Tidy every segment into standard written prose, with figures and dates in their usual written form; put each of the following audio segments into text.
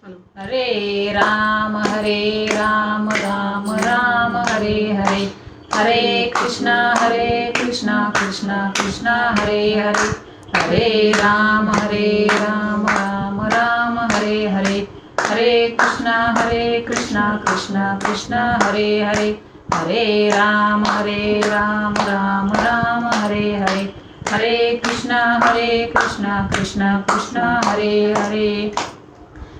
हरे राम राम राम हरे हरे, हरे कृष्णा कृष्णा कृष्णा हरे हरे, हरे राम राम राम हरे हरे, हरे कृष्णा कृष्णा कृष्णा हरे हरे, हरे राम राम राम हरे हरे, हरे कृष्णा कृष्णा कृष्णा हरे हरे।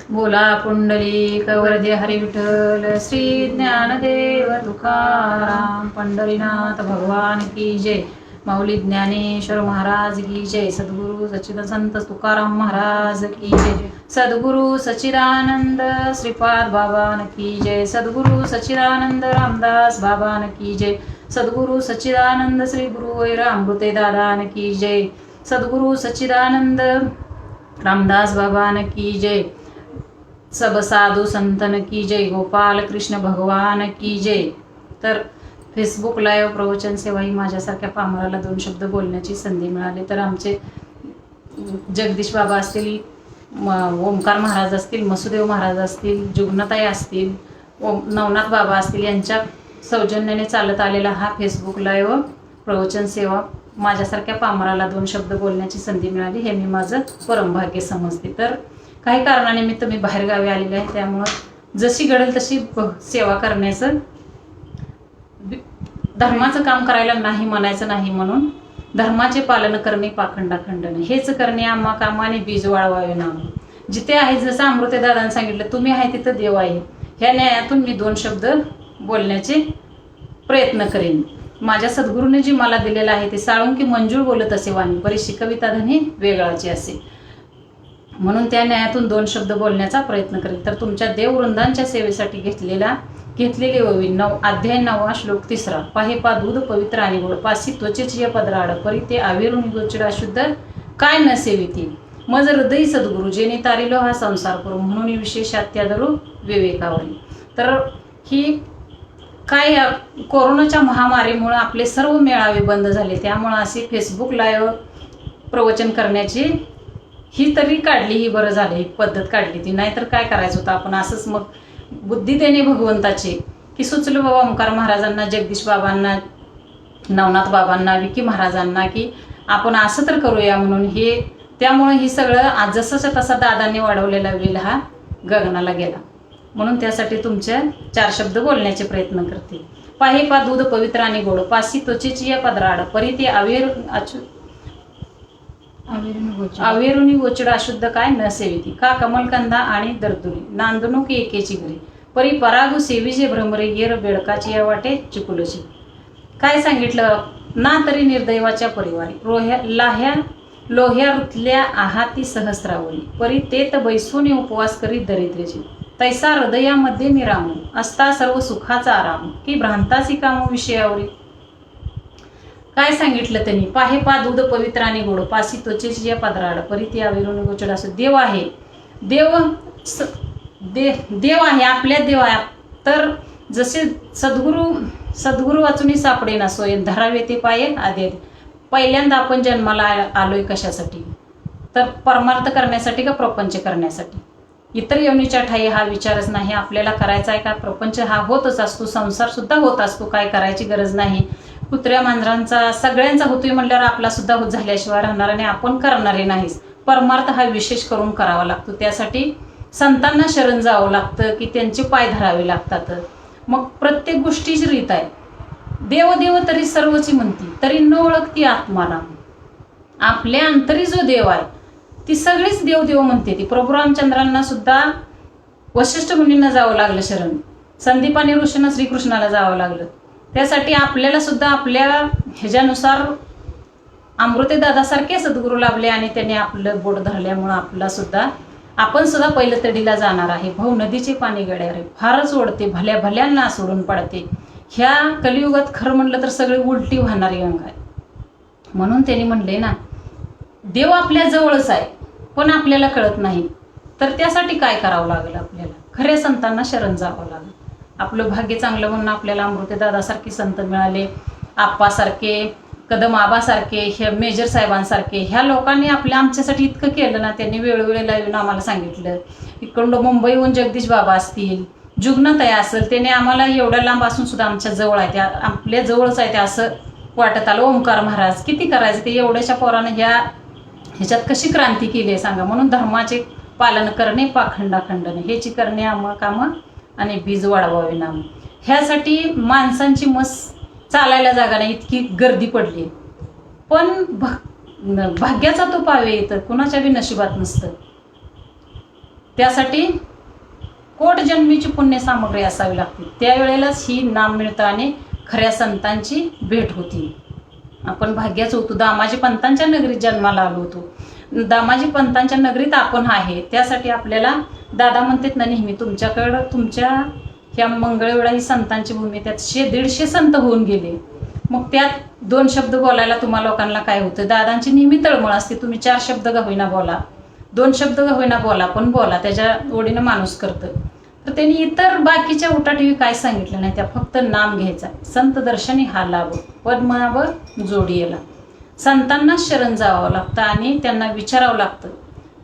बोला पुंडलिक वरदे हरी विठ्ठल श्री ज्ञानदेव तुकाराम, पंढरीनाथ भगवान की जय, माऊली ज्ञानेश्वर महाराज की जय, सद्गुरु सच्चिदानंद संत तुकाराम महाराज की जय, सद्गुरु सच्चिदानंद श्रीपाद बाबान की जय, सद्गुरु सच्चिदानंद रामदास बाबान की जय, सद्गुरु सच्चिदानंद श्री गुरु वैर अमृते दादान की जय, सद्गुरु सच्चिदानंद रामदास बाबान की जय, सब साधू संतन की जय, गोपाल कृष्ण भगवान की जय। तर फेसबुक लाईव्ह प्रवचन सेवा ही माझ्यासारख्या पामराला 2 शब्द बोलण्याची संधी मिळाली, तर आमचे जगदीश बाबा असतील, ओमकार महाराज असतील, मसुदेव महाराज असतील, जुग्नताई असतील, नवनाथ बाबा असतील, यांच्या सौजन्याने चालत आलेला हा फेसबुक लाईव्ह प्रवचन सेवा माझ्यासारख्या पामराला 2 शब्द बोलण्याची संधी मिळाली, हे मी माझं परमभाग्य समजते। तर काही कारणानिमित्त मी बाहेरगावी आलेले आहे, त्यामुळं जशी घडेल तशी सेवा करण्याचं, धर्माचं काम करायला नाही म्हणायचं नाही, म्हणून धर्माचे पालन करणे पाखंडा खंडन, हेच करणे आम्हा कामाने बीज वाळवावे नाम, जिथे आहे जसं अमृते दादांनी सांगितलं तुम्ही आहे तिथं देव आहे, ह्या न्यायातून मी 2 शब्द बोलण्याचे प्रयत्न करेन। माझ्या सद्गुरूने जी मला दिलेलं आहे ते साळुंकी मंजूळ बोलत असे वाणी, बरीचशी कविता धनी वेगळाची असे, म्हणून त्या न्यायातून 2 शब्द बोलण्याचा प्रयत्न करेल। तर तुमच्या देववृंदांच्या सेवेसाठी घेतलेले ओवी 9 अध्याय 9 श्लोक 3, पाहे पा दूध पवित्र आणि गोड, पासी त्वचेची पदराड, परी ते आविरून गोचडा शुद्ध काय न सेविती, मज हृदयी सद्गुरु जेने तारिलो हा संसार करू, म्हणून विशेष अत्यादरू विवेकावरी। तर ही काय कोरोनाच्या महामारीमुळे आपले सर्व मेळावे बंद झाले, त्यामुळे असे फेसबुक लाईव्ह प्रवचन करण्याची ही तरी काढली, ही बरं झालं, ही पद्धत काढली ती, नाहीतर काय करायचं होतं आपण असंच। मग बुद्धी देणे भगवंताचे की सुचलं बाबा ओंकार महाराजांना, जगदीश बाबांना, नवनाथ बाबांना, विकी महाराजांना की आपण असं तर करूया म्हणून, हे त्यामुळे ही सगळं आज जसं तसा दादांनी वाढवलेला वेल हा गगनाला गेला, म्हणून त्यासाठी तुमच्या 4 शब्द बोलण्याचे प्रयत्न करते। पाहे पा दूध पवित्र आणि गोड, पासी त्वचेची या पदराड, परी ते आवेरुनी गोचड अशुद्ध काय न सेविती, का कमलकंदा आणि दर्दुरी, नांदणूक एकेची घरी, परी परागू सेवीचे भ्रमरे, येर बेडकाची या वाटे चिकुलची। काय सांगितलं ना, तरी निर्दैवाच्या परिवारी, लोह्या रुतल्या आहाती सहस्रावरी, परी तेत बैसून उपवास करी दरिद्रेची, तैसा हृदयामध्ये निरामू, असता सर्व सुखाचा आराम, की भ्रांतासी कामू विषयावरी। काय सांगितलं त्यांनी, पाहे पा दूध पवित्र आणि गोड, पासी त्वचेची या पदराड, परी ते आविरून गोचड असं, देव आहे, देव आहे, आपल्या देव आहे। तर जसे सद्गुरू वाचूनही सापडे ना सोय, धरावे ते पाये आधी, पहिल्यांदा आपण जन्माला आलोय कशासाठी, तर परमार्थ करण्यासाठी का प्रपंच करण्यासाठी, इतर योनीच्या ठाई हा विचारच नाही, आपल्याला करायचा आहे का प्रपंच हा होतच असतो, संसार सुद्धा होत असतो, काय करायची गरज नाही, कुत्र्या मांजरांचा सगळ्यांचा होतोय म्हटल्यावर आपला सुद्धा होत झाल्याशिवाय राहणार आणि आपण करणारे नाहीच, परमार्थ हा विशेष करून करावा लागतो, त्यासाठी संतांना शरण जावं लागतं की त्यांचे पाय धरावे लागतात। मग प्रत्येक गोष्टीची रीत आहे, देव देव तरी सर्वची म्हणती, तरी न ओळखती आत्माराम, आपल्या अंतरी जो देव आहे ती सगळीच देव देव म्हणते ती। प्रभू रामचंद्रांना सुद्धा वशिष्ठ मुनींना जावं लागलं शरण, संदीपानी ऋषींना श्रीकृष्णाला जावं लागलं, त्यासाठी आपल्याला सुद्धा आपल्या ह्याच्यानुसार अमृते दादासारखे सद्गुरू लाभले आणि त्यांनी आपलं बोट धरल्यामुळं आपण सुद्धा पहिलं तडीला जाणार आहे। भाऊ नदीचे पाणी गड्यारे फारच ओढते, भल्या भल्यांना सोडून पडते, ह्या कलियुगात खरं म्हणलं तर सगळी उलटी वाहणारी अंग आहे, म्हणून त्यांनी म्हणले ना, देव आपल्या जवळच आहे पण आपल्याला कळत नाही, तर त्यासाठी काय करावं लागेल, आपल्याला खऱ्या संतांना शरण जावं लागेल। आपलं भाग्य चांगलं म्हणून आपल्याला अमृते दादासारखे संत मिळाले, आप्पासारखे, कदम आबासारखे, ह्या मेजर साहेबांसारखे ह्या लोकांनी आमच्यासाठी इतकं केलं ना. त्यांनी वेळोवेळेला येऊन आम्हाला सांगितलं. इकडं मुंबईहून जगदीश बाबा असतील, जुगनाताई असेल, त्याने आम्हाला एवढ्या लांब असून सुद्धा आमच्या जवळ आहे, त्या आपल्या जवळच आहे, त्या असं वाटत आलं. ओंकार महाराज किती करायचं ते, एवढ्याच्या पोरानं ह्याच्यात कशी क्रांती केली आहे सांगा. म्हणून धर्माचे पालन करणे, पाखंडा खंडने, ह्याची करणे कामं आणि बीज वाढवावे नाम. ह्यासाठी माणसांची मस चालायला जागा नाही, इतकी गर्दी पडली. पण भाग्याचा तो पावे येतं, कुणाच्या बी नशिबात नसतं. त्यासाठी कोट जन्मीची पुण्य सामग्री असावी लागते, त्यावेळेलाच ही नाम मिळतं आणि खऱ्या संतांची भेट होती. आपण भाग्याच होतो. दामाजी पंतांच्या नगरीत जन्माला आलो होतो. दामाजी पंतांच्या नगरीत आपण आहे. त्यासाठी आपल्याला दादा म्हणतात ना नेहमी, तुमच्या ह्या मंगळवेढा ही संतांची भूमी, त्यात 100-150 संत होऊन गेले. मग त्यात 2 शब्द बोलायला तुम्हा लोकांना काय होतं. दादांची नेहमी तळमळ असते, तुम्ही 4 शब्द का होईना बोला, 2 शब्द का होईना बोला, पण बोला, त्याच्या ओढीनं माणूस करतं. तर त्यांनी इतर बाकीच्या उठाठेवी काय सांगितलं नाही, त्या फक्त नाम घ्यायचा. संत दर्शनी हा लाभ, पद्मनाभ जोडी याला. संतांना शरण जावं लागतं आणि त्यांना विचारावं लागतं.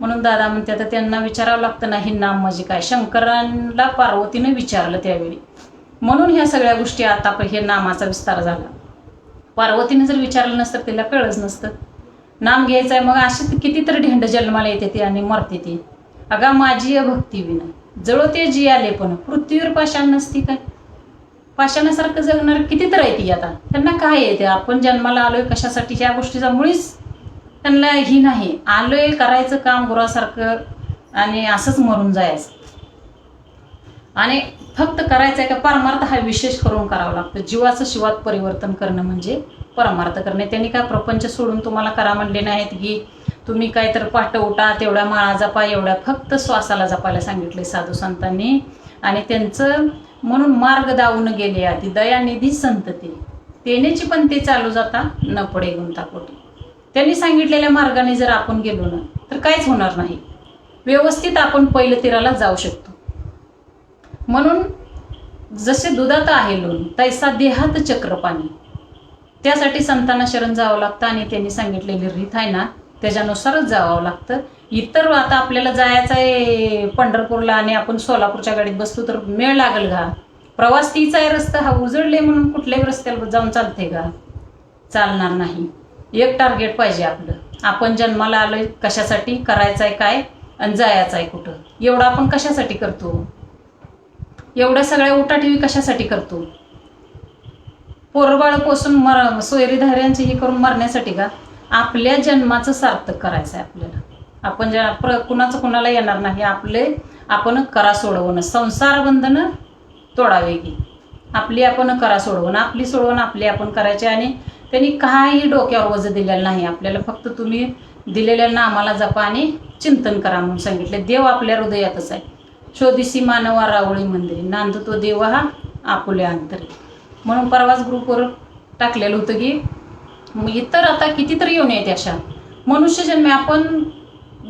म्हणून दादा म्हणते आता त्यांना विचारावं लागतं ना, हे नाम म्हणजे काय. शंकरांना पार्वतीनं विचारलं त्यावेळी, म्हणून ह्या सगळ्या गोष्टी आता हे नामाचा विस्तार झाला. पार्वतीने जर विचारलं नसतं तिला कळच नसतं. नाम घ्यायचं आहे. मग अशी कितीतरी ढेंड जन्माला येते ती आणि मरते ती. अगा माझी भक्ती विना जळो ते जी आले, पण पृथ्वीवर पाषाण नसती काय. पाषाणासारखं जगणार किती तर आहे ती. आता त्यांना काय येते, आपण जन्माला आलोय कशासाठी, ह्या गोष्टीचा मुळीच त्यांना ही नाही. आलोय करायचं काम गुरासारखं आणि असंच मरून जायचं. आणि फक्त करायचं आहे का, परमार्थ हा विशेष करून करावा लागतो. जीवाचं शिवात परिवर्तन करणं म्हणजे परमार्थ करणे. त्यांनी काय प्रपंच सोडून तुम्हाला करा म्हणले नाहीत की तुम्ही काय तर पाठ उठा, तेवढ्या माळा जपा, एवढ्या फक्त श्वासाला जपायला सांगितले साधू संतांनी. आणि त्यांचं म्हणून मार्ग दावून गेले आधी दयानिधी संत तेनेची पण ते चालू जाता न पडे गुंतापोटी. त्यांनी सांगितलेल्या मार्गाने जर आपण गेलो ना तर काहीच होणार नाही. व्यवस्थित आपण पहिलं तीराला जाऊ शकतो. म्हणून जसे दुधात आहे लोण तैसा देहात चक्रपाणी, त्यासाठी संतांना शरण जावं लागतं आणि त्यांनी सांगितलेली रीत आहे ना त्याच्यानुसारच जावं लागतं. इतर आता आपल्याला जायचं आहे पंढरपूरला आणि आपण सोलापूरच्या गाडीत बसतो तर मेळ लागल का. प्रवास तीच आहे, रस्ता हा उजळले म्हणून कुठल्याही रस्त्याला जाऊन चालते का, चालणार नाही. एक टार्गेट पाहिजे आपलं. आपण जन्माला आलोय कशासाठी, करायचं आहे काय आणि जायचं आहे कुठं. एवढं आपण कशासाठी करतो, एवढ्या सगळ्या उठाठेवी कशासाठी करतो. पोरबाळ पोसून सोयरीधाऱ्यांची ही करून मरण्यासाठी का. आपल्या जन्माचं सार्थक करायचं आहे आपल्याला. आपण कुणाचं कुणाला येणार नाही. आपण करा सोडवणं, संसार बंधनं तोडावे की आपली आपण करा सोडवणं, आपली सोडवणं आपली आपण करायचे. आणि त्यांनी काही डोक्यावर वजन दिलेलं नाही आपल्याला. फक्त तुम्ही दिलेल्या नामाला जपा आणि चिंतन करा म्हणून सांगितले. देव आपल्या हृदयातच आहे. शोधिसी मानवा रावळी मंदिरी, नांदतो देव हा आपुल्या अंतरी. म्हणून परवाच ग्रुपवर टाकलेलं होतं की इतर आता कितीतरी येऊन आहेत अशा मनुष्यजन्मे. आपण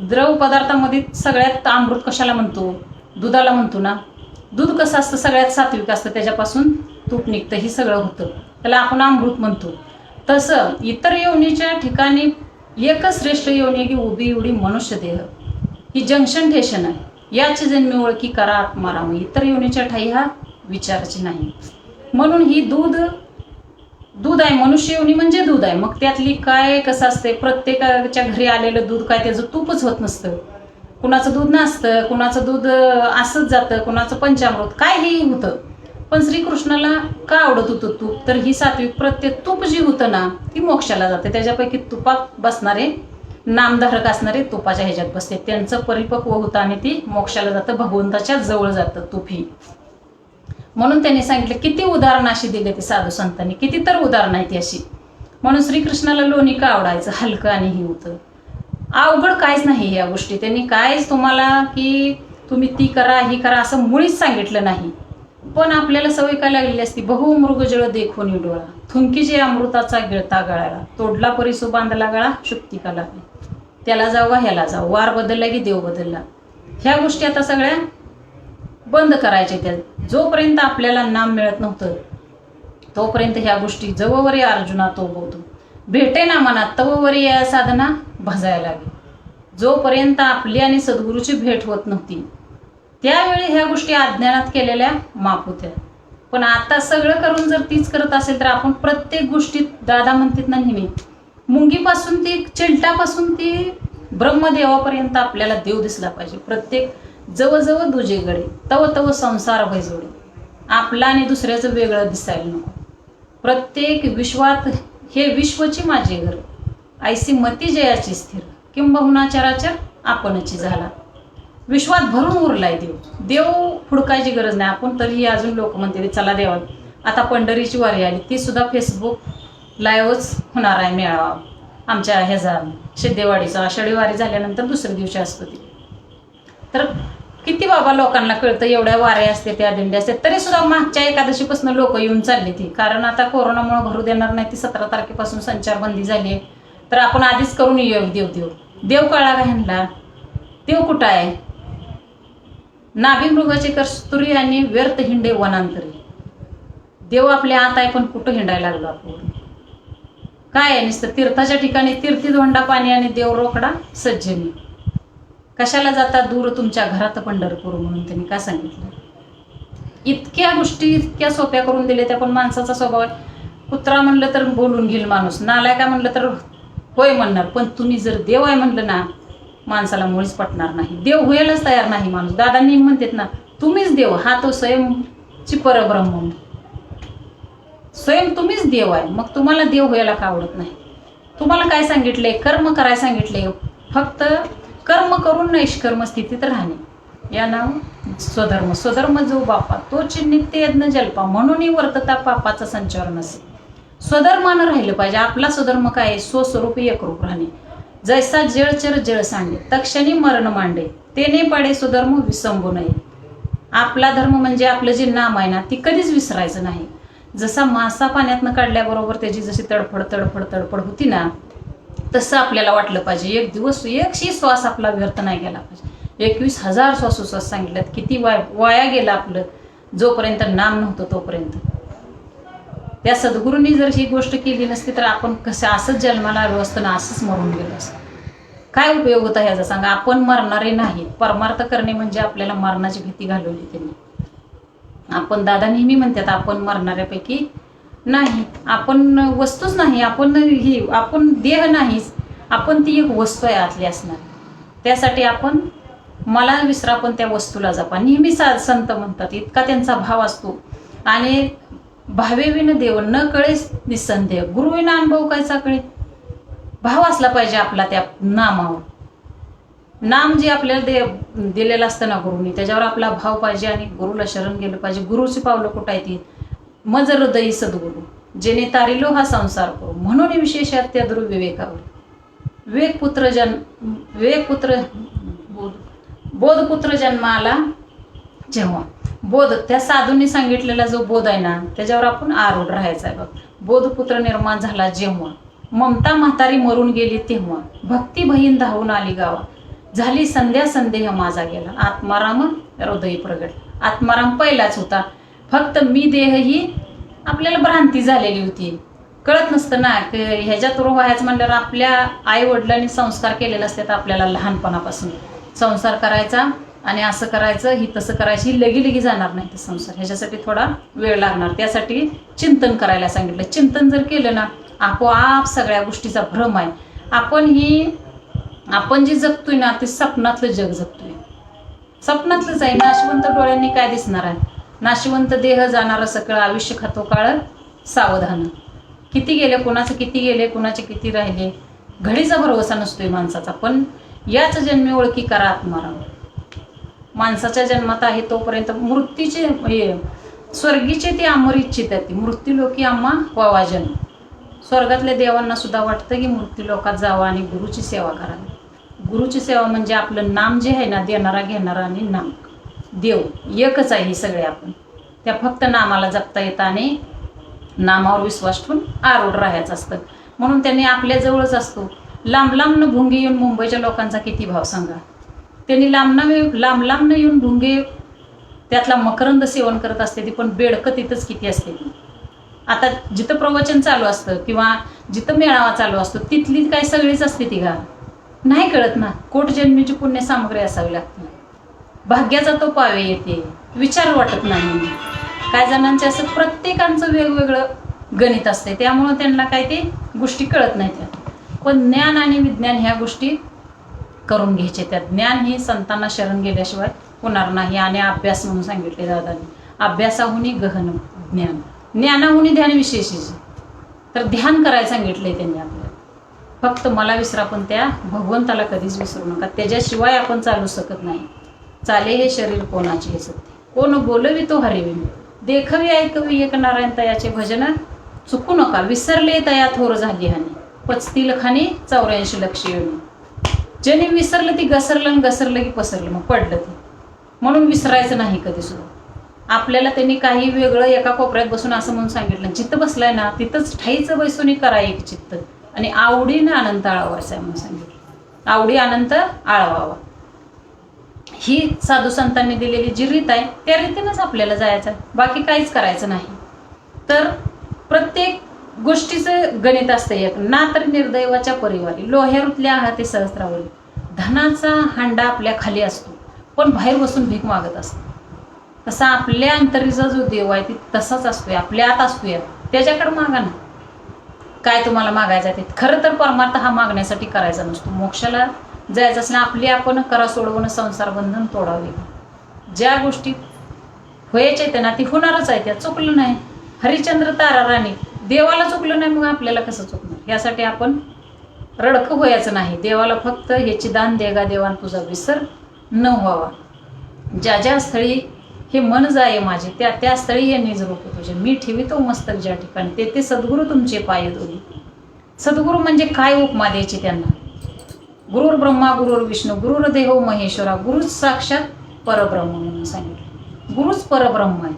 द्रव पदार्थामध्ये सगळ्यात अमृत कशाला म्हणतो, दुधाला म्हणतो ना. दूध कसं असतं, सगळ्यात सात्विक असतं, त्याच्यापासून तूप निघतं, हे सगळं होतं, त्याला आपण अमृत म्हणतो. तसं इतर योनीच्या ठिकाणी एकच श्रेष्ठ योनी की उभी एवढी मनुष्य देह, ही जंक्शन ठेशन आहे. याची जन्मी ओळखी करा आत्माराम, इतर योनीच्या ठाई हा विचाराची नाही. म्हणून ही दूध आहे, मनुष्य योनी म्हणजे दूध आहे. मग त्यातली काय कसं असते, प्रत्येकाच्या घरी आलेलं दूध काय त्याचं तूपच होत नसतं. कुणाचं दूध नसतं, कुणाचं दूध असंच जातं, कुणाचं पंचामृत काय हे होतं. पण श्रीकृष्णाला का आवडत होतं तूप, तर ही सात्विक प्रत्येक तूप जी होतं ना ती मोक्षाला जाते. त्याच्यापैकी तुपात बसणारे नामधारक असणारे तुपाच्या ह्याच्यात बसते, त्यांचं परिपक्व होतं आणि ती मोक्षाला जातं, भगवंताच्या जवळ जातं तूप ही. म्हणून त्यांनी सांगितलं किती उदाहरण अशी दिले ते साधू संतांनी, किती तर उदाहरण आहेत अशी. म्हणून श्रीकृष्णाला लोणी का आवडायचं, हलकं आणि ही होतं. अवघड काहीच नाही या गोष्टी. त्यांनी काहीच तुम्हाला की तुम्ही ती करा ही करा असं मुळीच सांगितलं नाही. पण आपल्याला सवय काय लागलेली असती, बहु मृगजळ देखून डोळा, थुंकीचे अमृताचा गिळता गळाला, तोडला परिसू बांधला गळा, शुक्ती कला. त्याला जाऊ ह्याला जाऊ, वार बदलला की देव बदलला. ह्या गोष्टी आता सगळ्या बंद करायच्या. त्या जोपर्यंत आपल्याला नाम मिळत नव्हतं तोपर्यंत ह्या गोष्टी जवळ अर्जुना तो बोलतो. भेटे ना मनात तववरी या साधना भजायला लागली. जोपर्यंत आपली आणि सद्गुरूची भेट होत नव्हती त्यावेळी ह्या गोष्टी अज्ञानात केलेल्या माफ होत्या. पण आता सगळं करून जर तीच करत असेल तर आपण प्रत्येक गोष्टीत दादा म्हणतात ना नेहमी मुंगीपासून ती चिलटापासून ती ब्रह्मदेवापर्यंत आपल्याला देव दिसला पाहिजे. प्रत्येक जवळजवळ दुजेगडे तव तव संसार भैजोडे. आपला आणि दुसऱ्याचं वेगळं दिसायला नको. प्रत्येक विश्वात हे विश्वची माझे घर ऐसी मती जयाची स्थिर किंबहुना चराचर आपणची झाला. विश्वात भरून उरलाय देव. देव हुडकायची गरज नाही. आपण तरीही अजून लोक म्हणते चला देवात आता पंढरीची वारी आली ती सुद्धा फेसबुक लाईव्हच होणार आहे मेळावा आमच्या ह्याचा सिद्धेवाडीचा. आषाढी वारी झाल्यानंतर दुसऱ्या दिवशी असतो ती. तर किती बाबा लोकांना कळतं एवढ्या वाऱ्या असते त्या दिंड्या असते तरी सुद्धा मागच्या एकादशीपासून लोक येऊन चालली ती. कारण आता कोरोनामुळे भरू देणार नाही ती. 17 तारखेपासून संचारबंदी झाली आहे तर आपण आधीच करून येऊ. देव देव देव कळा का ह्यांना? देव कुठं आहे? नाभिमृगाचे कस्तुरी आणि व्यर्थ हिंडे वनांतरी. देव आपल्या आत आहे पण कुठं हिंडायला लागलो आपण? काय आहे नुसतं तीर्थाच्या ठिकाणी तीर्थी धोंडा पाणी आणि देव रोकडा सज्जनी. कशाला जाता दूर तुमच्या घरात पंढरपूर म्हणून त्यांनी काय सांगितलं. इतक्या गोष्टी इतक्या सोप्या करून दिल्या त्या. पण माणसाचा स्वभाव आहे कुत्रा म्हणलं तर बोलून घेईल माणूस. नालाय काय म्हणलं तर होय म्हणणार. पण तुम्ही जर देव आहे म्हणलं ना माणसाला मुळीच पटणार नाही. देव व्हायलाच तयार नाही माणूस. दादांनी म्हणतात ना तुम्हीच देव. हा तो स्वयंची परब्रह्म. स्वयं तुम्हीच देव आहे. मग तुम्हाला देव व्हायला का आवडत नाही? तुम्हाला काय सांगितलंय? कर्म करायला सांगितले. फक्त कर्म करून नैष्कर्म स्थितीत राहणे या नाव स्वधर्म. स्वधर्म जो बापा तोची नित्य यज्ञ जल्पा म्हणून वर्तता पापाचा संचार नसे. स्वधर्मानं राहिलं पाहिजे. आपला स्वधर्म काय आहे? स्वस्वरूपी एकरूप राहणे. जैसा जळचर जळ सांडे तक्षणी मरण मांडे तेने पाडे स्वधर्म विसंबू नये. आपला धर्म म्हणजे आपलं जे नाम आहे ना ती कधीच विसरायचं नाही. जसा मासा पाण्यातनं काढल्याबरोबर त्याची जशी तडफड तडफड तडफड होती ना तसं आपल्याला वाटलं पाहिजे. एक दिवस एकशी श्वास आपला व्यर्थ नाही गेला पाहिजे. 21,000 श्वासोश्वास सांगितल्यात. किती वाया गेला आपलं जोपर्यंत नाम नव्हतं तोपर्यंत. त्या सद्गुरूंनी जर ही गोष्ट केली नसती तर आपण कसं असंच जन्माला आलो असतं ना असंच मरून गेलो असतं. काय उपयोग होता ह्याचा सांगा? आपण मरणारे नाही. परमार्थ करणे म्हणजे आपल्याला मरणाची भीती घालवली त्यांनी. आपण दादा नेहमी म्हणतात आपण मरणाऱ्यापैकी नाही. आपण वस्तूच नाही. आपण देह नाहीच. आपण ती एक वस्तू आहे आतली असणार. त्यासाठी आपण मला विसरा पण त्या वस्तूला जपा. नेहमी संत म्हणतात. इतका त्यांचा भाव असतो. आणि भावेविन देव न कळे निसंदेह गुरुविना अनुभव कायचा कळे. भाव असला पाहिजे आपला त्या नामावर. नाम जे आपल्याला दिलेलं असतं ना गुरुनी त्याच्यावर आपला भाव पाहिजे आणि गुरुला शरण गेलं पाहिजे. गुरुची पावलं कुठं आहे ती? मज हृदयी सद्गुरू जेने तारिलो हा संसार करू म्हणून विशेषात त्या दुर्विवेकावर बोधपुत्र जन्माला जेव्हा बोध त्या साधूंनी सांगितलेला जो बोध आहे ना त्याच्यावर आपण आरूढ राहायचा आहे. बघ बोधपुत्र निर्माण झाला जेव्हा ममता म्हातारी मरून गेली तेव्हा भक्ती बहीण धावून आली गावा झाली संध्या संदेह माझा गेला आत्माराम हृदय प्रगट. आत्माराम पहिलाच होता. फक्त मी देह ही आपल्याला भ्रांती झालेली होती. कळत नसतं ना ह्याच्यात व्हायचं म्हणल्यावर आपल्या आई वडिलांनी संस्कार केलेले असतात आपल्याला लहानपणापासून. संसार करायचा आणि असं करायचं ही तसं करायचं ही लगी जाणार नाही ते संसार. ह्याच्यासाठी थोडा वेळ लागणार. त्यासाठी चिंतन करायला सांगितलं. चिंतन जर केलं ना आपोआप सगळ्या गोष्टीचा भ्रम आहे. आपण जे जगतोय ना ते स्वप्नातलं जग जगतोय. स्वप्नातलंच आहे. नाशवंत डोळ्यांनी काय दिसणार आहे? नाशवंत देह जाणारं सगळं आयुष्य खातो काळ सावधान. किती गेले कोणाचं किती गेले कोणाचे किती राहिले घडीचा भरोसा नसतोय माणसाचा. पण याच जन्मी ओळखी करा आत्माराम. माणसाच्या जन्मात आहे तोपर्यंत मृत्यूचे स्वर्गीचे ते अमर इच्छित आहे. मृत्यू लोकी आम्हा व्हावा जन्म. स्वर्गातल्या देवांना सुद्धा वाटतं की मृत्यू लोकात जावं आणि गुरुची सेवा करावी. गुरुची सेवा म्हणजे आपलं नाम जे आहे ना देणारा घेणारा आणि नाम देव एकच आहे. हे सगळे आपण त्या फक्त नामाला जपता येतं आणि नामावर विश्वास ठेवून आरूढ राहायचं असतं. म्हणून त्यांनी आपल्या जवळच असतो. लांब लांबनं भुंगे येऊन मुंबईच्या लोकांचा किती भाव सांगा. त्यांनी लांब लांबनं येऊन भुंगे त्यातला मकरंद सेवन करत असते ती. पण बेडकं तिथंच किती असते ती. आता जिथं प्रवचन चालू असतं किंवा जिथं मेळावा चालू असतो तिथली काय सगळीच असते ती का? नाही कळत ना. कोटजन्मीची पुण्य सामग्री असावी लागते. भाग्याचा तो पावे येते, विचार वाटत नाही. काय जणांचे असं प्रत्येकांचं वेगवेगळं गणित असते, त्यामुळं त्यांना काय ते गोष्टी कळत नाही त्या. पण ज्ञान आणि विज्ञान ह्या गोष्टी करून घ्यायचे. त्या ज्ञान ही संतांना शरण गेल्याशिवाय होणार नाही. आणि अभ्यास म्हणून सांगितले दादांनी, अभ्यासाहुनी गहन ज्ञान, ज्ञानाहुनी ध्यान विशेषीचे. तर ध्यान करायला सांगितलंय त्यांनी आपल्याला. फक्त मला विसरा पण त्या भगवंताला कधीच विसरू नका. त्याच्याशिवाय आपण चालू शकत नाही. चाले हे शरीर कोणाचे हे सत्य, कोण बोलवी तो हरिविन, देखवी ऐकवी एक नारायण तयाचे भजन, चुकू नका विसरले तया थोर झाली हानी, पचतील खानी 84 लक्ष येऊन. ज्याने विसरलं ती घसरलं, घसरलं की पसरलं, मग पडलं ते. म्हणून विसरायचं नाही कधी सुद्धा. आपल्याला त्यांनी काही वेगळं एका कोपऱ्यात बसून असं म्हणून सांगितलं, जिथं बसलाय ना तिथंच ठाईचं बसून करा एक चित्त, आणि आवडीनं अनंत आळवायचा म्हणून सांगितलं. आवडी अनंत आळवावा ही साधू संतांनी दिलेली जी रीत आहे त्या रीतीनंच आपल्याला जायचं, बाकी काहीच करायचं नाही. तर प्रत्येक गोष्टीचं गणित असतं एक. ना तर निर्दैवाच्या परिवारी लोह्या रुतल्या आहाते सहस्रावरी, धनाचा हांडा आपल्या खाली असतो पण बाहेर बसून भीक मागत असतो. तसा आपल्या अंतरीचा जो देव आहे ती तसाच असतोय, आपल्या आत असतोय. त्याच्याकडे मागा ना, काय तुम्हाला मागायचं ते. खरं तर परमार्थ हा मागण्यासाठी करायचा नसतो. मोक्षाला जायचं असलं आपली आपण करा सोडवणं, संसार बंधन तोडावे. ज्या गोष्टी व्हायच्या आहेत ना ती होणारच आहे, त्या चुकलं नाही. हरिश्चंद्र तारा राणी, देवाला चुकलं नाही मग आपल्याला कसं चुकणार. यासाठी आपण रडकं व्हायचं नाही. देवाला फक्त ह्याची दान देगा देवान तुझा विसर न व्हावा. ज्या ज्या स्थळी हे मन जाये माझे, त्या त्या स्थळी हे निज रूप तुझे, मी ठेवितो मस्तक ज्या ठिकाणी, ते ते सद्गुरू तुमचे पाय दोन्ही. सद्गुरू म्हणजे काय उपमा द्यायची त्यांना. गुरुर ब्रह्मा गुरुर विष्णू गुरुर देव महेश्वरा, गुरुच साक्षात परब्रह्म म्हणून सांगितलं. गुरुच परब्रह्म आहे.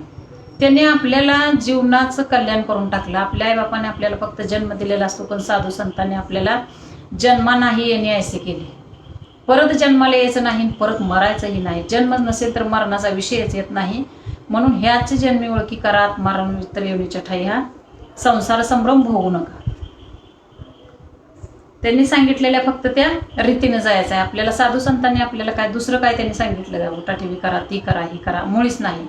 त्याने आपल्याला जीवनाचं कल्याण करून टाकलं. आपल्या आईबापाने आपल्याला फक्त जन्म दिलेला असतो, पण साधू संतांनी आपल्याला जन्मा नाही येणे ऐसे केले. परत जन्माला यायचं नाही, परत मरायचंही नाही. जन्म नसेल तर मरणाचा विषयच येत नाही. म्हणून ह्याची जन्मी ओळखी करा, मरण तर येवणीच्या ठाई हा संसार संभ्रम होऊ नका. त्यांनी सांगितलेल्या फक्त त्या रीतीने जायचं आहे आपल्याला. साधू संतांनी आपल्याला काय दुसरं काय त्यांनी सांगितलं, उठा टीव्ही करा, ती करा, ही करा, मुळीच नाही.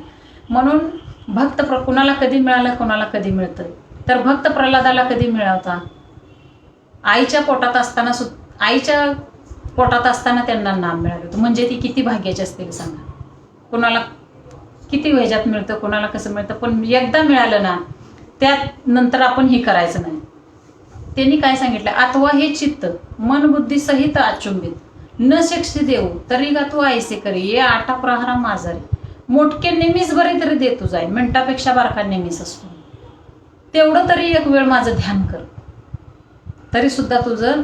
म्हणून भक्त कुणाला कधी मिळालं, कुणाला कधी मिळतं. तर भक्त प्रल्हादाला कधी मिळवता, आईच्या पोटात असताना त्यांना नाम मिळालं. म्हणजे ती किती भाग्याची असतील सांगा. कुणाला किती ह्याच्यात मिळतं, कुणाला कसं मिळतं, पण एकदा मिळालं ना त्यानंतर आपण हे करायचं नाही. त्यांनी काय सांगितलं, अथवा हे चित्त मन बुद्धी सहित अचुंबित, न शिक्षी देऊ तरी गा तू आयसे करी, ये आटा प्रहारा माझारी, मोठके नेहमीच बरे तरी देतो जाय, मिनिटापेक्षा बारका नेहमीच असतो. तेवढं तरी एक वेळ माझं ध्यान कर, तरी सुद्धा तुझं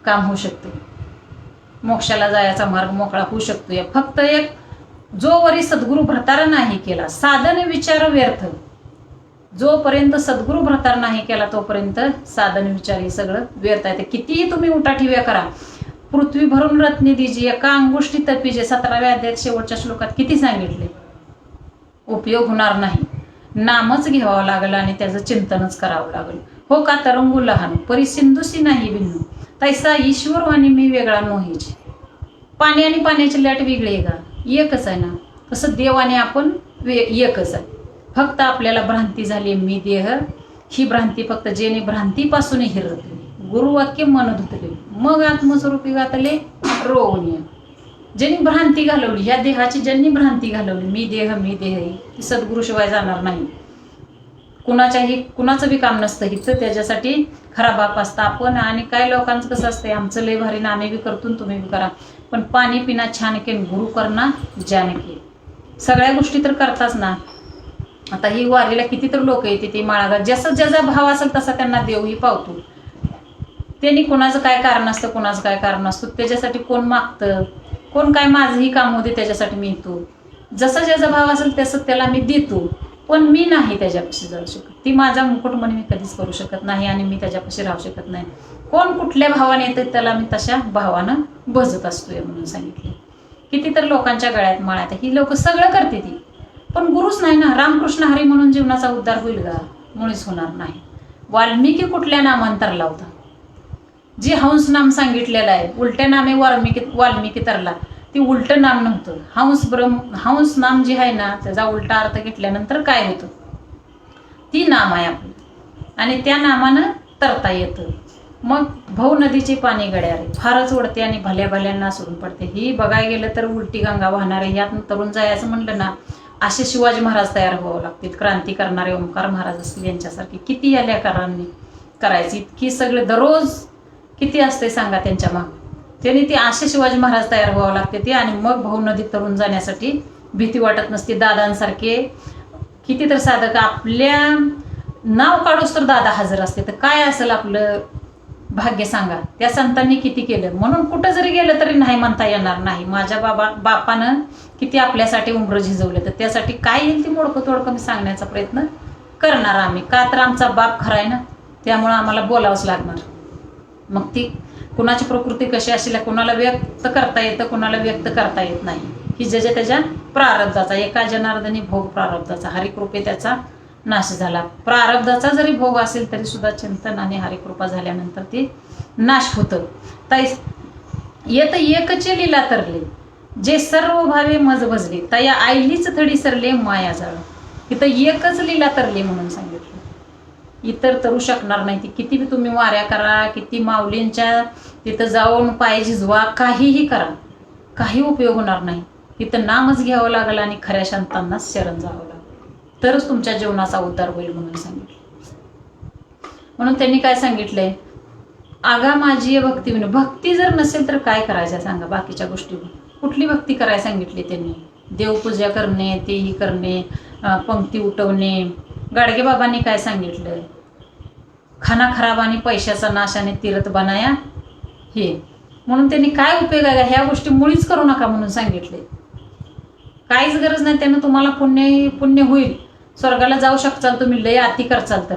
काम होऊ शकते. मोक्षाला जायचा मार्ग मोकळा होऊ शकतो. फक्त एक जोवरी सद्गुरू भ्रतार नाही केला, साधन विचार व्यर्थ. जोपर्यंत सद्गुरू भ्रतार नाही केला तोपर्यंत साधन विचार हे सगळं व्यर्थ आहे. कितीही तुम्ही उठाठिव्या करा, पृथ्वी भरून रत्ने दिजी एका अंगुष्ठी तपीजे, 17व्या अध्यायात शेवटच्या श्लोकात किती सांगितले. उपयोग होणार नाही. नामच घ्यावं लागलं आणि त्याचं चिंतनच करावं लागलं. हो का तरंगू लहान परिसिंधुसी नाही भिन्नू, तैसा ईश्वरवाणी मी वेगळा नोहीचे. पाणी आणि पाण्याची लाट वेगळी आहे का, एकच आहे ना. तसं देव आणि आपण एकच आहे. फक्त आपल्याला भ्रांती झाली मी देह, ही भ्रांती फक्त जेणे भ्रांतीपासून हिरतली, गुरुवाक्य मन धुतले, मग आत्मस्वरूपी गातले रोवणीय. ज्यांनी भ्रांती घालवली, ह्या देहाची ज्यांनी भ्रांती घालवली, मी देह ती सद्गुरूशिवाय जाणार नाही. कुणाचं बी काम नसतं हिचं. त्याच्यासाठी खरा बाप असतं आपण. आणि काय लोकांचं कसं असतंय, आमचं लय भारी ना, आम्ही बी करतो तुम्ही बी करा, पण पाणी पिना छान के गुरु करना जानके. सगळ्या गोष्टी तर करताच ना. आता ही वारीला किती तर लोक येते, ती माळागात जसं ज्याचा भाव असेल तसा त्यांना देवही पावतो. त्यांनी कोणाचं काय कारण असतं, कोणाचं काय कारण असतं, त्याच्यासाठी कोण मागतं, कोण काय माझंही काम होते त्याच्यासाठी मी येतो. जसं ज्याचा भाव असेल तसं त्याला मी देतो, पण मी नाही त्याच्यापाशी जाऊ शकत. ती माझा मुकुट म्हणे मी कधीच करू शकत नाही आणि मी त्याच्यापाशी राहू शकत नाही. कोण कुठल्या भावाने येतं त्याला मी तशा भावानं भजत असतोय म्हणून सांगितले. किती तर लोकांच्या गळ्यात माळ्यात ही लोक सगळं करते ती, पण गुरुच नाही ना. रामकृष्ण हरी म्हणून जीवनाचा उद्धार होईल का, मुळीच होणार नाही. वाल्मिकी कुठल्या नामांतरला होता? जे हंस नाम सांगितलेलं आहे, उलट्या नामे वाल्मिकी तरला, ती उलटं नाम नव्हतं. हंस नाम जे आहे ना, त्याचा उलटा अर्थ घेतल्यानंतर काय होतं, ती नाम आहे आपलं, आणि त्या नामानं तरता येतं. मग भाऊ नदीचे पाणी गड्यारे फारच ओढते आणि भल्या भल्यांना सोडून पडते. ही बघायला गेलं तर उलटी गंगा वाहणारे, यात तरुण जायचं म्हणलं ना, असे शिवाजी महाराज तयार व्हावं लागतील. क्रांती करणारे ओंकार महाराज असतील यांच्यासारखे किती या लेकरांनी करायची, इतकी सगळे दररोज किती असते सांगा त्यांच्या माग. त्यांनी ती असे शिवाजी महाराज तयार व्हावं लागते ते. आणि मग भाऊ नदीत तरुण जाण्यासाठी भीती वाटत नसते. दादांसारखे किती तर साधक आपल्या नाव काढूस तर दादा हजर असते. तर काय असेल आपलं भाग्य सांगा. त्या संतांनी किती केलं, म्हणून कुठं जरी गेलं तरी नाही म्हणता येणार नाही. माझ्या बापानं किती आपल्यासाठी उमरं झिजवलं, तर त्यासाठी काय येईल ती मोडकं तोडकं मी सांगण्याचा प्रयत्न करणार आम्ही. का तर आमचा बाप खरा आहे ना, त्यामुळं आम्हाला बोलावंच लागणार. मग ती कुणाची प्रकृती कशी असेल, कुणाला व्यक्त करता येतं, कुणाला व्यक्त करता येत नाही. ही ज्याच्या त्याच्या प्रारब्धाचा, एका जनार्दनी भोग प्रारब्धाचा, हरिकृपे त्याचा नाश झाला. प्रारब्धाचा जरी भोग असेल तरी सुद्धा चिंतन आणि हरिकृपा झाल्यानंतर ती नाश होतं. ताई येत एकचे लीला तरले, जे सर्व भावे मज भजले, तया आईलीच थडी सरले माया जाळ. तिथं एकच लीला तरले म्हणून सांगितलं, इतर तरू शकणार नाही. ती किती बी तुम्ही वाऱ्या करा, किती माऊलींच्या तिथं जाऊन पाय झिजवा, काहीही करा, काही उपयोग होणार नाही. तिथं नामच घ्यावं लागलं आणि खऱ्या शांतांनाच शरण जावं लागलं, तरच तुमच्या जीवनाचा उद्धार होईल म्हणून सांगितलं. म्हणून त्यांनी काय सांगितलंय, आगा माझी भक्ती विनो. भक्ती जर नसेल तर काय करायचं सांगा. बाकीच्या गोष्टी कुठली भक्ती करायला सांगितली त्यांनी? देवपूजा करणे, तेही करणे, पंक्ती उठवणे. गाडगे बाबांनी काय सांगितलं, खाना खराब आणि पैशाचा नाश आणि तीर्थ बनाया हे. म्हणून त्यांनी काय उपयोग आहे, ह्या गोष्टी मुळीच करू नका म्हणून सांगितले. काहीच गरज नाही. त्यानं तुम्हाला पुण्य होईल, स्वर्गाला जाऊ शकचाल तुम्ही, लय अति करचाल तर,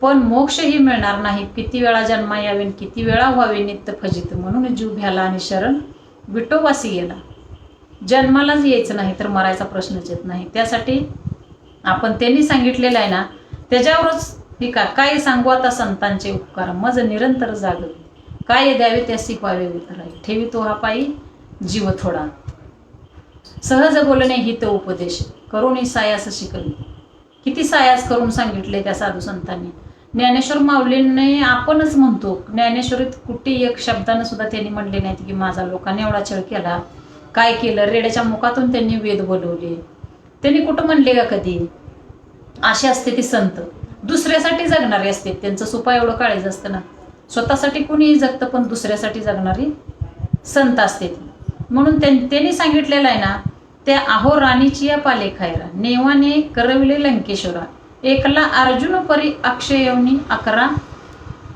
पण मोक्षही मिळणार नाही. किती वेळा जन्मा यावे, किती वेळा व्हावे नित्य फजित. म्हणून जीव भ्याला आणि शरण विठोबासी गेला. जन्मालाच यायचं नाही तर मरायचा प्रश्नच येत नाही. त्यासाठी आपण त्यांनी सांगितलेलं आहे ना, त्याच्यावरच हे काय सांगू आता संतांचे उपकार. मज निरंतर जागवी, काय द्यावे त्यासी पावे उतराई, ठेवी तो हा पायी जीव थोडा. सहज बोलणे हित उपदेश, करुणी सायास शिकवी. किती सायास करून सांगितले त्या साधू संतांनी. ज्ञानेश्वर माऊलींनी आपणच म्हणतो, ज्ञानेश्वरीत कुठे एक शब्दानं सुद्धा त्यांनी म्हणले नाहीत की माझा लोकांनी एवढा छळ केला, काय केलं. रेड्याच्या मुखातून त्यांनी वेद बोलवले. त्यांनी कुठं म्हणले का कधी? असे असते ती संत, दुसऱ्यासाठी जगणारे असते. त्यांचं सुपा एवढं काळीज असतं ना, स्वतःसाठी कुणीही जगतं पण दुसऱ्यासाठी जगणारी संत असते ती. म्हणून त्यांनी सांगितलेलं आहे ना, त्या आहो राणीची या पाले खायरा, नेवाने करविले लंकेश्वरा, एकला अर्जुन परी अक्षयवनी अकरा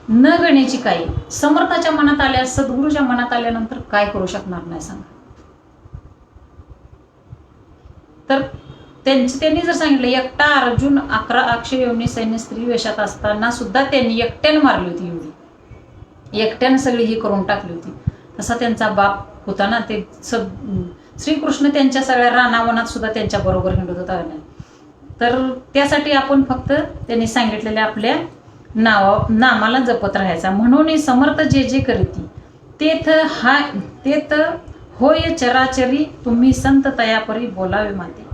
न गण्याची काही. समर्थाच्या मनात आल्या, सद्गुरूच्या मनात आल्यानंतर काय करू शकणार नाही सांगा. तर त्यांनी जर सांगितलं, एकटा अर्जुन 11 अक्षयवनी सैन्य स्त्री वेशात असताना सुद्धा त्यांनी एकट्यानं मारली होती. एवढी एकट्यानं सगळी ही करून टाकली होती. तसा त्यांचा बाप होता ना, ते श्रीकृष्ण त्यांच्या सगळ्या रानावनात सुद्धा त्यांच्या बरोबर हिंडत होता. तर त्यासाठी आपण फक्त त्यांनी सांगितलेल्या आपल्या नामाला जपत राहायचा. म्हणून समर्थ जे जे करीती तेथ होय चराचरी, तुम्ही संत तयापरी बोलावे माते.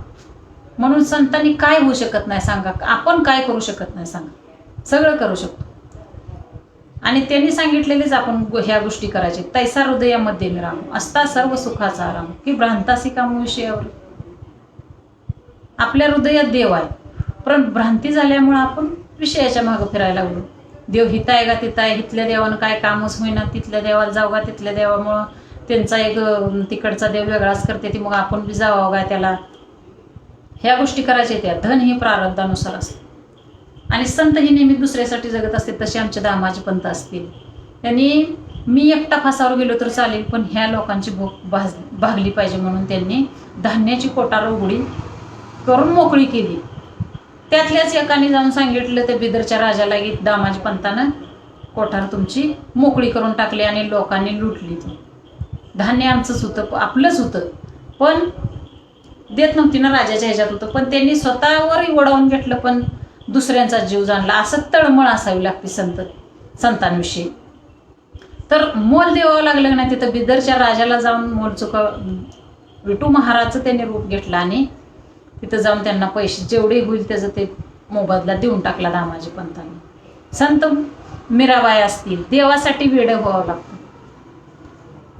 म्हणून संतांनी काय होऊ शकत नाही सांगा. आपण काय करू शकत नाही सांगा. सगळं करू शकतो. आणि त्यांनी सांगितलेलेच आपण ह्या गोष्टी करायचे. तैसा हृदयामध्ये मी राहू, असता सर्व सुखाचा आराम, की भ्रांतासी कामू विषयावर. आपल्या हृदयात देव आहे, पण भ्रांती झाल्यामुळे आपण विषयाच्या मागं फिरायला लागलो. देव हित आहे का तिथं आहे, इथल्या देवानं काय कामच होईना, तिथल्या देवाला जाऊ का, तिथल्या देवामुळं त्यांचा एक तिकडचा देव वेगळाच करते ती, मग आपण बी जावं का त्याला. ह्या गोष्टी करायच्या त्या. धन ही प्रारब्धानुसार असते आणि संत ही नेहमी दुसऱ्यासाठी जगत असते. तसे आमचे दामाजी पंत असतील, त्यांनी मी एकटा फासावर गेलो तर चालेल, पण ह्या लोकांची भूक भागली पाहिजे म्हणून त्यांनी धान्याची कोटार उघडी करून मोकळी केली. त्यातल्याच एकाने जाऊन सांगितलं त्या बिदरच्या राजाला की दामाजी पंतानं कोठार तुमची मोकळी करून टाकली आणि लोकांनी लुटली. ती धान्य आमचंच होतं, आपलंच होतं, पण देत नव्हती ना, राजाच्या ह्याच्यात होतं, पण त्यांनी स्वतःवर ओढावून घेतलं. पण दुसऱ्यांचा जीव जाणला, असं तळमळ असावी लागते संतांविषयी. तर मोल द्यावं लागलं ना तिथं बिदरच्या राजाला जाऊन मोल विठू महाराजचं त्यांनी रूप घेतलं आणि तिथं जाऊन त्यांना पैसे जेवढे होईल त्याचं ते मोबदला देऊन टाकला दामाजी पंतांनी. संत मीराबाई असतील, देवासाठी वेड व्हावं लागतं.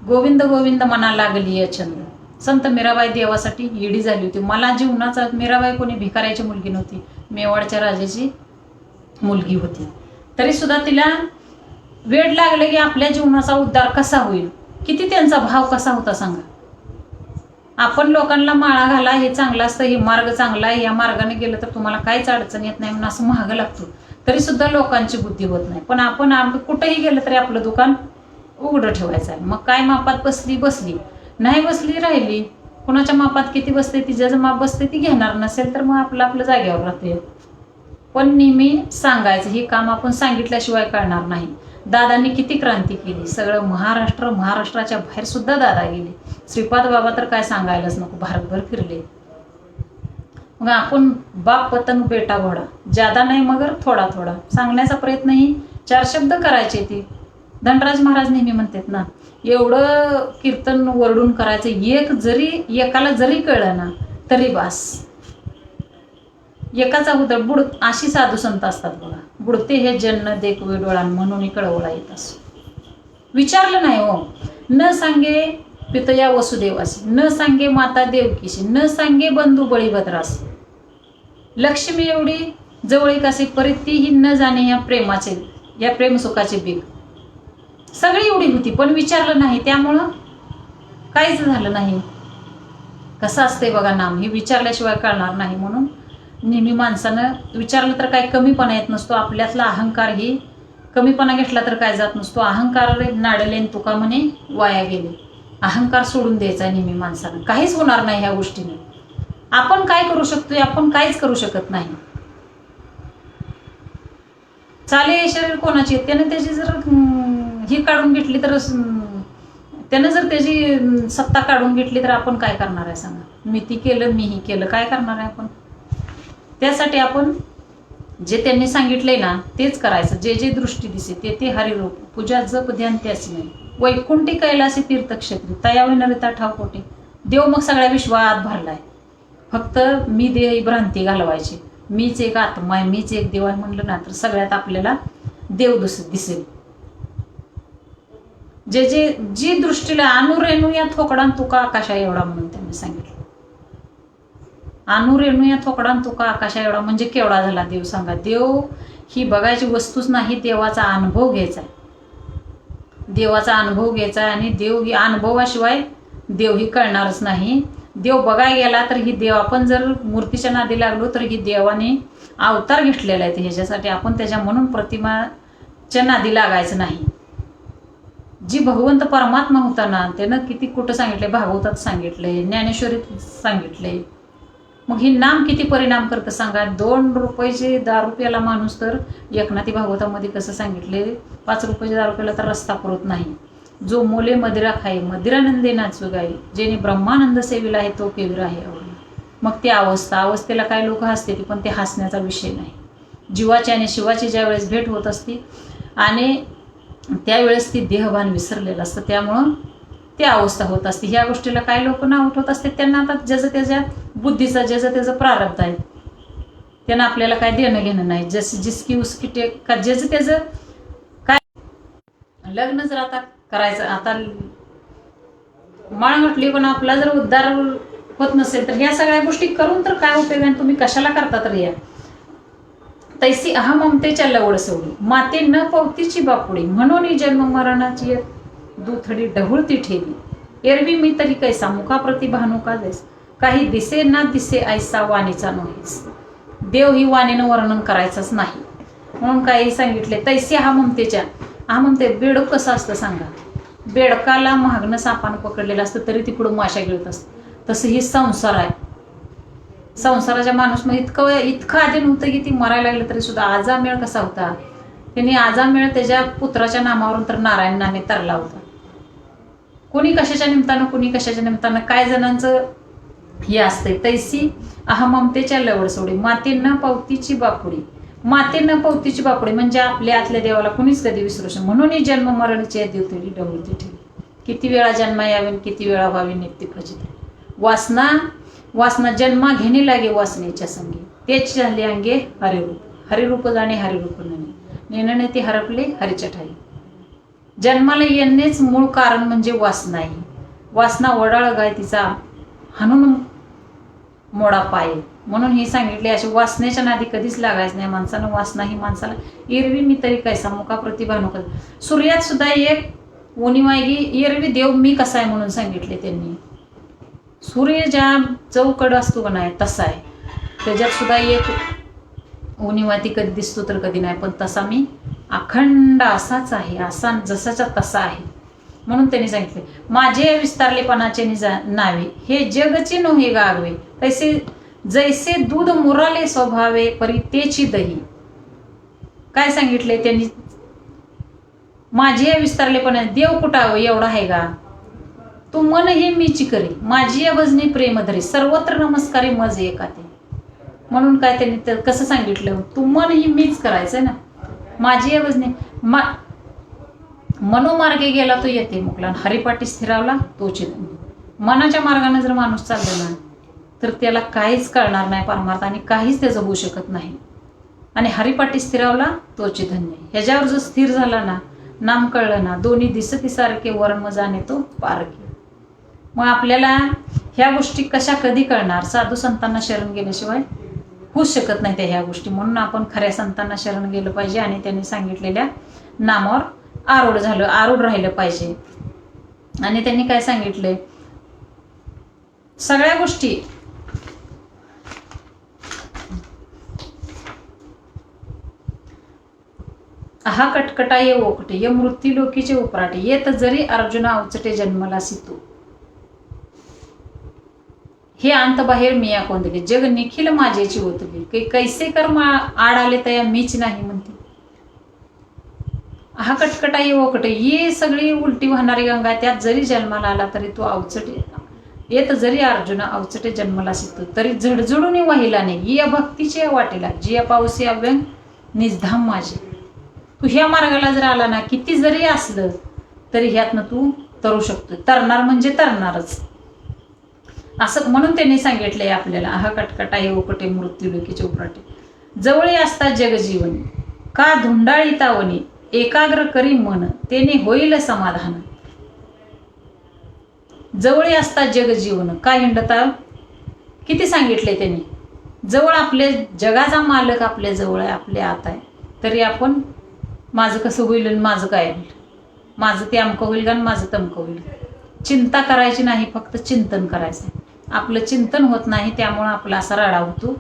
गोविंद गोविंद मना लागली या छंद. संत मीराबाई देवासाठी येडी झाली होती. मला जीवनाचा मीराबाई कोणी भिकाऱ्याची मुलगी नव्हती, मेवाडच्या राजाची मुलगी होती. तरी सुद्धा तिला वेड लागले की आपल्या जीवनाचा उद्धार कसा होईल. किती त्यांचा भाव कसा होता सांगा. आपण लोकांना माळा घाला, हे चांगलं असतं, हे मार्ग चांगला आहे, या मार्गाने गेलं तर तुम्हाला काहीच अडचण येत नाही म्हणून असं महाग लागतो. तरी सुद्धा लोकांची बुद्धी होत नाही. पण आपण कुठेही गेलं तरी आपलं दुकान उघडं ठेवायचं आहे. मग काय मापात बसली बसली, नाही बसली राहिली. कुणाच्या मापात किती बसते, तिच्या माप बसते ती घेणार नसेल तर मग आपलं जागेवर राहते. पण नेहमी सांगायचं, हे काम आपण सांगितल्याशिवाय कळणार नाही. दादांनी किती क्रांती केली. सगळं महाराष्ट्राच्या बाहेर सुद्धा दादा गेले. श्रीपाद बाबा तर काय सांगायलाच नको, भारतभर फिरले. मग आपण बाप पतन बेटा घोडा, ज्यादा नाही मगर थोडा थोडा सांगण्याचा प्रयत्नही 4 शब्द करायचे. ते धनराज महाराज नेहमी म्हणतात ना, एवढं कीर्तन वरडून करायचं, एकाला जरी कळलं ना तरी बास. एकाचा उदळ बुड अशी साधू संत असतात बघा. बुडते हे जन्न देखवे डोळान म्हणून कळवळा येत असो. विचारलं नाही हो. न सांगे पितया वसुदेवासी, न सांगे माता देवकीशी, न सांगे बंधू बळीभद्रासी. लक्ष्मी एवढी जवळीक असे परितीही न जाणे या प्रेमसुखाचे बीग. सगळी एवढी होती पण विचारलं नाही, त्यामुळं काहीच झालं नाही. कसं असते बघा नाम, हे विचारल्याशिवाय कळणार नाही. म्हणून नेहमी माणसानं विचारलं तर काही कमीपणा येत नसतो. आपल्यातला अहंकार ही कमीपणा घेतला तर काय जात नसतो. अहंकार नाडले तुका म्हणे वाया गेले. अहंकार सोडून द्यायचा नेहमी माणसानं. काहीच होणार नाही ह्या गोष्टीने. आपण काय करू शकतोय, आपण काहीच करू शकत नाही. चाले शरीर कोणाची, त्याने त्याची जर ही काढून घेतली तर, त्यानं जर त्याची सत्ता काढून घेतली तर आपण काय करणार आहे सांगा. मी ती केलं, मीही केलं, काय करणार आहे आपण. त्यासाठी आपण जे त्यांनी सांगितलंय ना तेच करायचं. जे जे दृष्टी दिसे ते ते हरिरूप, पूजा जप ध्यान त्याच नाही. वैकुंठी कैलासी तीर्थक्षेत्री तयावे नरिता ठाव कोटे. देव मग सगळ्या विश्वात भरलाय. फक्त मी देह ही भ्रांती घालवायची. मीच एक आत्मा आहे, मीच एक देव आहे म्हणलं ना तर सगळ्यात आपल्याला देव दिसेल. जी दृष्टीला अनुरेणू या थोकडान तुका आकाशा एवढा म्हणून त्यांनी सांगितलं. अनुरेणू या थोकडान तुका आकाशा एवढा म्हणजे केवढा झाला देव सांगा. देव ही बघायची वस्तूच नाही, देवाचा अनुभव घ्यायचा. देवाचा अनुभव घ्यायचा आणि देव ही अनुभवाशिवाय देव ही कळणारच नाही. देव बघायला गेला तर ही देव, आपण जर मूर्तीच्या नादी लागलो तर ही देवाने अवतार घेतलेला आहे ह्याच्यासाठी. आपण त्याच्या म्हणून प्रतिमाच्या नादी लागायचं नाही. जी भगवंत परमात्मा होता ना त्यानं किती कुठं सांगितलंय, भागवतात सांगितलंय, ज्ञानेश्वरीत सांगितलंय. मग ही नाम किती परिणाम करतं सांगा. 2 रुपयाचे दारू प्याला माणूस तर एकनाथी भागवतामध्ये कसं सांगितले, 5 रुपयाचे दारू प्याला तर रस्ता पुरत नाही. जो मोले मदिरा खाई मदिरानंदे नाचू गाई, जेणे ब्रह्मानंद सेविला आहे तो केविरा आहे आवडला. मग ती अवस्थेला काही लोक हसते ती, पण ते हसण्याचा विषय नाही. जीवाची आणि शिवाची ज्या वेळेस भेट होत असती आणि त्यावेळेस ती देहभान विसरलेलं असतं, त्यामुळं ती अवस्था होत असते. ह्या गोष्टीला काही लोक नाव उठवत असते. त्यांना आता ज्याचं त्याच्या बुद्धीचा ज्याचं त्याचं प्रारब्ध आहे, त्यांना आपल्याला काय देणं घेणं नाही. जसं जिसकी उसकी टेक का ज्याचं त्याचं काय. लग्न जर आता करायचं, आता माळ म्हटली पण आपला जर उद्धार होत नसेल तर ह्या सगळ्या गोष्टी करून तर काय उपयोग आहे. तुम्ही कशाला करता तर या. तैसी अहममतेच्या लवड सोडली माते न पवतीची बापुडी, म्हणून जन्म मरणाची दुथडी ढवळती ठेवी. एरवी मी तरी कैसा मुखाप्रती भानुका जैस, काही दिसे ना दिसे ऐसा वाणीचा नव्हेस. देव ही वाणीनं वर्णन करायचंच नाही म्हणून काही सांगितले. तैसी अहममतेच्या, अहममते बेडूक कसं असतं सांगा. बेडकाला महागणं सापानं पकडलेलं असतं तरी तिकडून माशा गिळत असतं. तसं ही संसार आहे. संसाराच्या माणूस मग इतकं आधी नव्हतं की ती मरायला लागली तरी सुद्धा. आजामेळ कसा होता, त्यांनी आजामेळ त्याच्या पुत्राच्या नामावरून तर नारायणाने तरला होता. कोणी कशाच्या निमित्तानं, कोणी कशाच्या निमित्तानं, काय जणांचं हे असतंय. तैसी अहममतेच्या लवड सोडी माते न पावतीची बापुडी, मातेनं पवतीची पापडी म्हणजे आपल्या आतल्या देवाला कुणीच कधी विसरू शकत. म्हणून ही जन्म मरणची देवतेली डवळती ठेवी. किती वेळा जन्मा यावे किती वेळा व्हावी नित्य फजित. वासना जन्मा घेणे लागे वासनेच्या संगी. तेच झाले अंगे हरिरूप. हरिरूप जाणे हरिरूप नेणने ते हरपले हरीच्या ठाई. जन्माला येणेच मूळ कारण म्हणजे वासना आहे. वासना वडाळ गाय तिचा हाणून मोडा पाय. म्हणून ही सांगितले अशी वासनेच्या नादी कधीच लागायचं नाही माणसानं. वासना ही माणसाला एरवी मी तरी कैसा मुका प्रतिभा नको. सूर्यात सुद्धा एक उणीवागी एरवी देव मी कसा आहे म्हणून सांगितले त्यांनी. सूर्य ज्या चौकड असतो का नाही तसा आहे. त्याच्यात सुद्धा एक उणीवाती कधी दिसतो तर कधी नाही. पण तसा मी अखंड असाच आहे. असा जसाचा तसा आहे. म्हणून त्यांनी सांगितले माझे विस्तारलेपणाचे नावे हे जगचे नव्हे गागवे. तैसे जैसे दूध मुराले स्वभावे परी तेची दही. काय सांगितले त्यांनी. माझे विस्तारलेपणा देव कुठावं एवढा आहे का. तू मन हे मीची करी माझी या भजनी प्रेम धरी सर्वत्र नमस्कारी मज एका ते. म्हणून काय त्यांनी कसं सांगितलं. तू मन ही मीच करायचंय ना. माझी या भजनी मनोमार्गे गेला तो येते मुकला. हरिपाठी स्थिरावला तोची. मनाच्या मार्गाने जर माणूस चालला ना तर त्याला काहीच कळणार नाही परमार्थ आणि काहीच त्याचं होऊ शकत नाही. आणि हरिपाठी स्थिरावला तोची धन्य. ह्याच्यावर जो स्थिर झाला ना नाम कळलं ना दोन्ही दिसती सारखे वर्ण जाणे तो पारखे. मग आपल्याला ह्या गोष्टी कशा कधी कळणार. साधू संतांना शरण गेल्याशिवाय होऊच शकत नाही त्या ह्या गोष्टी. म्हणून आपण खऱ्या संतांना शरण गेलं पाहिजे आणि त्यांनी सांगितलेल्या नामावर आरूढ राहिलं पाहिजे. आणि त्यांनी काय सांगितलंय सगळ्या गोष्टी हा कटकटा ये ओकटे ये मृत्यू लोकीचे उपराटे येत जरी अर्जुना अवचटे जन्मला सितू. हे अंत बाहेर मिया कोंदले जग निखिल माझेची ओतली. कैसे कर्म आड आले तया मीच नाही म्हणते. हा कटकटा ये ओकटे ये सगळी उलटी वाहणारी गंगा त्यात जरी जन्माला आला तरी तो अवचटे येत जरी अर्जुना अवचटे जन्मला सितू तरी झडझडून वाहिला नाही. या भक्तीचे वाटेला जिया पाऊसी अव्यंग निजधाम माझे. तू ह्या मार्गाला जर आला ना किती जरी असलं तरी ह्यातनं तू तरू शकतो. तरणार म्हणजे तरणारच असं. म्हणून त्यांनी सांगितलंय आपल्याला हा कटकटा ये ओकटे मृत्यू लोकीचे उपराटे. जवळी असता जगजीवन का धुंडाळी तावणी एकाग्र करी मन तेने होईल समाधान. जवळी असता जगजीवन काय हिंडता किती सांगितले त्यांनी. जवळ आपले जगाचा मालक आपल्या जवळ आहे आपल्या आत आहे तरी आपण माझं कसं होईल आणि माझं काय होईल माझं ते अमकं होईल का माझं तमकं होईल. चिंता करायची नाही फक्त चिंतन करायचं. आपलं चिंतन होत नाही त्यामुळं आपला असा राडा होतो.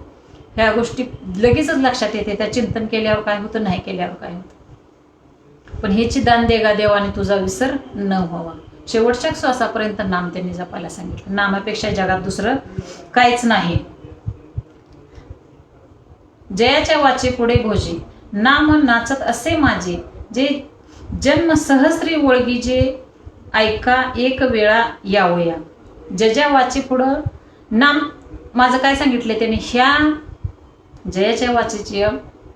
ह्या गोष्टी लगेचच लक्षात येते. त्या चिंतन केल्यावर काय होतं नाही केल्यावर काय होतं. पण हेची दान देगा देवाने तुझा विसर न व्हावा. शेवटच्या श्वासापर्यंत नाम त्यांनी जपायला सांगितलं. नामापेक्षा जगात दुसरं काहीच नाही. जयाच्या वाचे पुढे भोजी नाम नाचत असे माझे जे जन्म सहस्री वळगी जे ऐका एक वेळा यावया. जया वाचे पुढं नाम माझं काय सांगितलं त्याने. ह्या जयाच्या वाचेची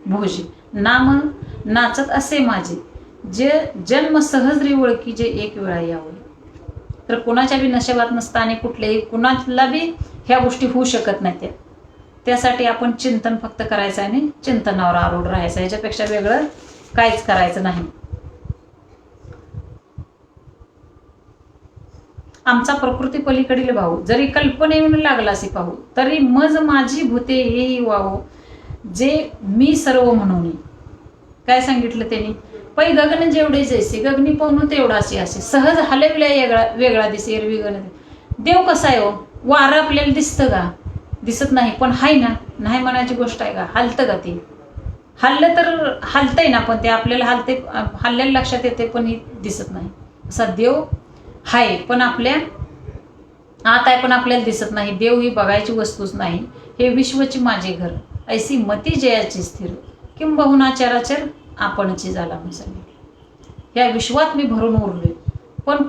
भोजी नाम नाचत असे माझे जे जन्म सहस्री वळगी जे एक वेळा यावं. तर कुणाच्या बी नशिबात नसतं आणि कुठल्याही कुणाला बी ह्या गोष्टी होऊ शकत नाही. त्यासाठी आपण चिंतन फक्त करायचं आणि चिंतनावर आरूढ राहायचं. ह्याच्यापेक्षा वेगळं काहीच करायचं नाही. आमचा प्रकृती पलीकडील भाऊ जरी कल्पने येऊन लागला असे पाहू तरी मज माझी भूते हेही वाहू जे मी सर्व म्हणून. काय सांगितलं त्यांनी. पै गगन जेवढे जैसे गगनी पाहून तेवढाचे असे सहज हलविल्या वेगळा दिसे एरवी गण. देव कसा आहे हो. वारं आपल्याला दिसतं का दिसत नाही पण हाय ना. नाही म्हणायची गोष्ट आहे का. हलतं का ते हल्लं तर हलतंय ना पण ते आपल्याला हल्ल्याला लक्षात येते पण ही दिसत नाही. असा देव हाय पण आपल्या आत आहे पण आपल्याला दिसत नाही. देव ही बघायची वस्तूच नाही. हे विश्वची माझे घर ऐसी मती जयाची स्थिर किंबहुना चराचर आपणची झाला म्हणून सांगितलं. या विश्वात मी भरून उरलोय. पण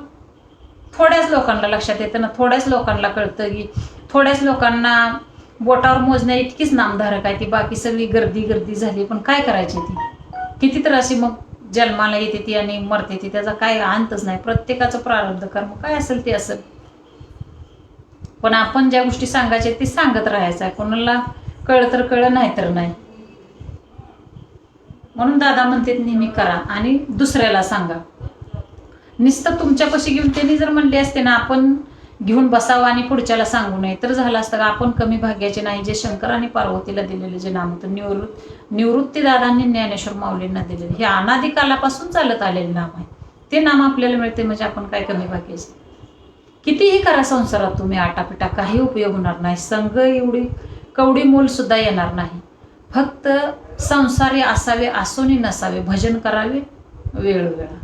थोड्याच लोकांना लक्षात येतं ना. थोड्याच लोकांना कळतं की थोड्याच लोकांना बोटावर मोजण्या इतकीच नामधारक आहे ती, बाकी सगळी गर्दी गर्दी झाली. पण काय करायची ती, किती तर अशी मग जन्माला येते ती आणि मरते ती, त्याचा काय अंतच नाही. प्रत्येकाचं प्रारब्ध कर्म काय असेल ते असेल. पण आपण ज्या गोष्टी सांगायच्या ते सांगत राहायचं आहे. कोणाला कळलं तर कळलं, नाही तर नाही. म्हणून दादा म्हणते नेहमी करा आणि दुसऱ्याला सांगा. नुसतं तुमच्यापाशी घेऊन त्यांनी जर म्हणले असते ना आपण घेऊन बसावं आणि पुढच्याला सांगू नये, तर झालं असतं का आपण कमी भाग्याचे नाही. जे शंकर आणि पार्वतीला दिलेले जे नाम होतं निवृत्ती दादांनी ज्ञानेश्वर माऊलींना दिलेले, हे अनादी कालापासून चालत आलेले नाम आहे. ते नाम आपल्याला मिळते म्हणजे आपण काय कमी भाग्याचे. कितीही करा संसारात तुम्ही आटापिटा, काही उपयोग होणार नाही. संघ एवढी कवडी मोल सुद्धा येणार नाही. फक्त संसारी असावे, असोनी नसावे, भजन करावे वेळोवेळा.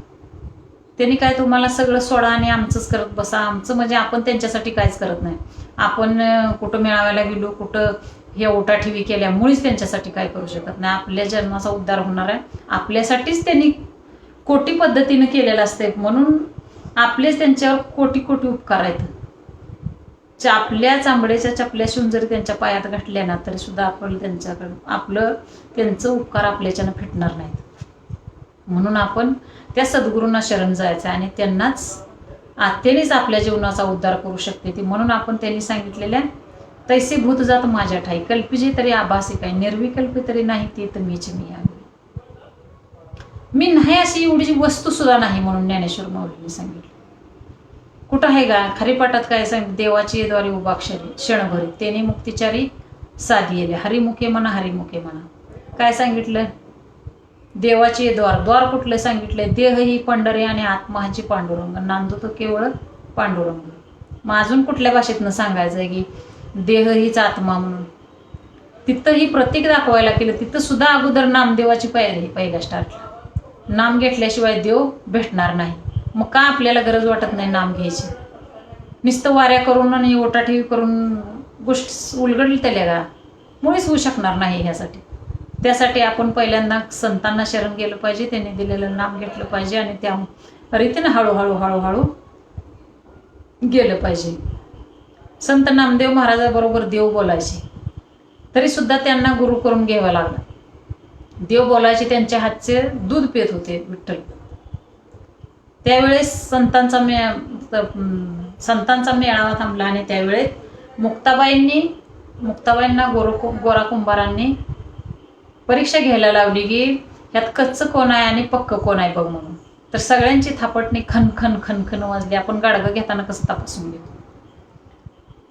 त्यांनी काय तुम्हाला सगळं सोडा आणि आमचंच करत बसा. आमचं म्हणजे आपण त्यांच्यासाठी काहीच करत नाही. आपण कुठं मेळाव्याला गेलो, कुठं हे ओटाठेवी केल्यामुळेच त्यांच्यासाठी काय करू शकत नाही. आपल्या जन्माचा उद्धार होणार आहे आपल्यासाठीच त्यांनी कोटी पद्धतीनं केलेलं असते. म्हणून आपलेच त्यांच्यावर कोटी कोटी उपकार आहेत. आपल्या चांबड्याच्या चपल्या शिवून जरी त्यांच्या पायात घातल्या ना तरी सुद्धा आपण त्यांचं उपकार आपल्याच्यानं फिटणार नाहीत. म्हणून आपण त्या सद्गुरूंना शरण जायचं आणि त्यांनाच आत्यानेच आपल्या जीवनाचा उद्धार करू शकते ती. म्हणून आपण त्यांनी सांगितलेल्या तैसे भूत जात माझ्या ठाई, कल्पिजे तरी आभासी काय, निर्विकल्पी तरी नाही ते तर मीच मी आहे. मी नाही अशी एवढी वस्तू सुद्धा नाही म्हणून ज्ञानेश्वर माऊलींनी सांगितलं. कुठं आहे का हरिपाठात काय सांगितलं, देवाची द्वारे उपाक्षरी क्षणभरी तेने मुक्तिचारी साधी येले, हरिमुखे म्हणा हरिमुखे म्हणा. काय सांगितलं, देवाचे द्वार कुठलं सांगितलंय, देह ही पंढरी आणि आत्माची पांडुरंग, नांदू तो केवळ पांडुरंग. मग अजून कुठल्या भाषेतनं सांगायचंय की देह हीच आत्मा म्हणून. तिथं ही प्रतीक दाखवायला केलं. तिथं सुद्धा अगोदर नामदेवाची पायरी पहिल्या स्टार्टला. नाम घेतल्याशिवाय देव भेटणार नाही. मग का आपल्याला गरज वाटत नाही नाम घ्यायची. नुसतं वाऱ्या करून आणि ओटाठेवी करून गोष्टी उलगडली त्याला का मुळीच होऊ शकणार नाही. ह्यासाठी त्यासाठी आपण पहिल्यांदा संतांना शरण गेलं पाहिजे, त्यांनी दिलेलं नाम घेतलं पाहिजे आणि त्या रीतीनं हळूहळू हळूहळू गेलं पाहिजे. संत नामदेव महाराजाबरोबर देव बोलायचे तरी सुद्धा त्यांना गुरु करून घ्यावं लागलं. देव बोलायचे, त्यांच्या हातचे दूध पित होते विठ्ठल. त्यावेळेस संतांचा मेळावा थांबला आणि त्यावेळेस मुक्ताबाईंना गोरा कुंभारांनी परीक्षा घ्यायला लावली की ह्यात कच्चं कोण आहे आणि पक्क कोण आहे बघ म्हणून. तर सगळ्यांची थापटणी खनखन खनखन वाजली. आपण गाडगं घेताना कसं तपासून घेतो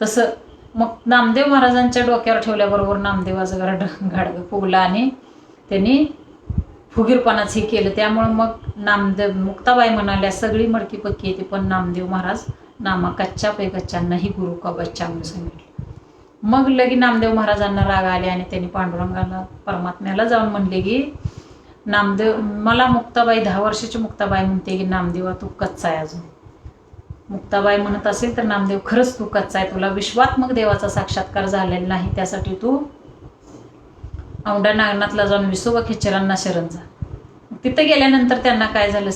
तसं मग नामदेव महाराजांच्या डोक्यावर ठेवल्याबरोबर नामदेवाचं गाडगं फुगलं आणि त्यांनी फुगीरपणाच हे केलं. त्यामुळं मग मुक्ताबाई म्हणाल्या सगळी मडकी पक्की येते पण नामदेव महाराज नामा कच्च्या पे कच्च्या नाही गुरु का बच्चा म्हणून सांगितलं. मग लगी नामदेव महाराजांना राग आले आणि त्यांनी पांडुरंगाला परमात्म्याला जाऊन म्हणले की नामदेव मला मुक्ताबाई 10 वर्षाची मुक्ताबाई म्हणते की नामदेवा तू कच्चा आहे अजून. मुक्ताबाई म्हणत असेल तर नामदेव खरंच तू कच्चा आहे, तुला विश्वात्मक देवाचा साक्षात्कार झालेला नाही, त्यासाठी तू औंढा नागनाथला जाऊन विसोबा खेचरांना शरण जा. तिथं गेल्यानंतर त्यांना काय झालं,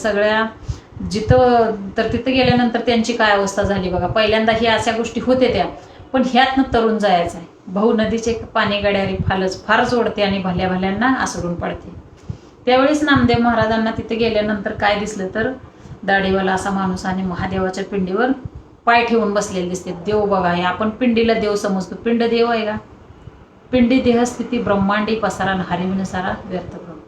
तिथं गेल्यानंतर त्यांची काय अवस्था झाली बघा. पहिल्यांदा ही अशा गोष्टी होते त्या, पण ह्यातनं तरुण जायचं आहे. भाऊ नदीचे पाणी गड्यारी फार जोडते आणि भल्या भल्यांना आसडून पडते. त्यावेळेस नामदेव महाराजांना तिथे गेल्यानंतर काय दिसलं तर दाढीवाला असा माणूस आणि महादेवाच्या पिंडीवर पाय ठेवून बसलेले दिसते. देव बघा, हे आपण पिंडीला देव समजतो, पिंड देव आहे का. पिंडी देहस्थिती ब्रह्मांडी पसारा हरिविन सारा व्यर्थ ब्रह्म.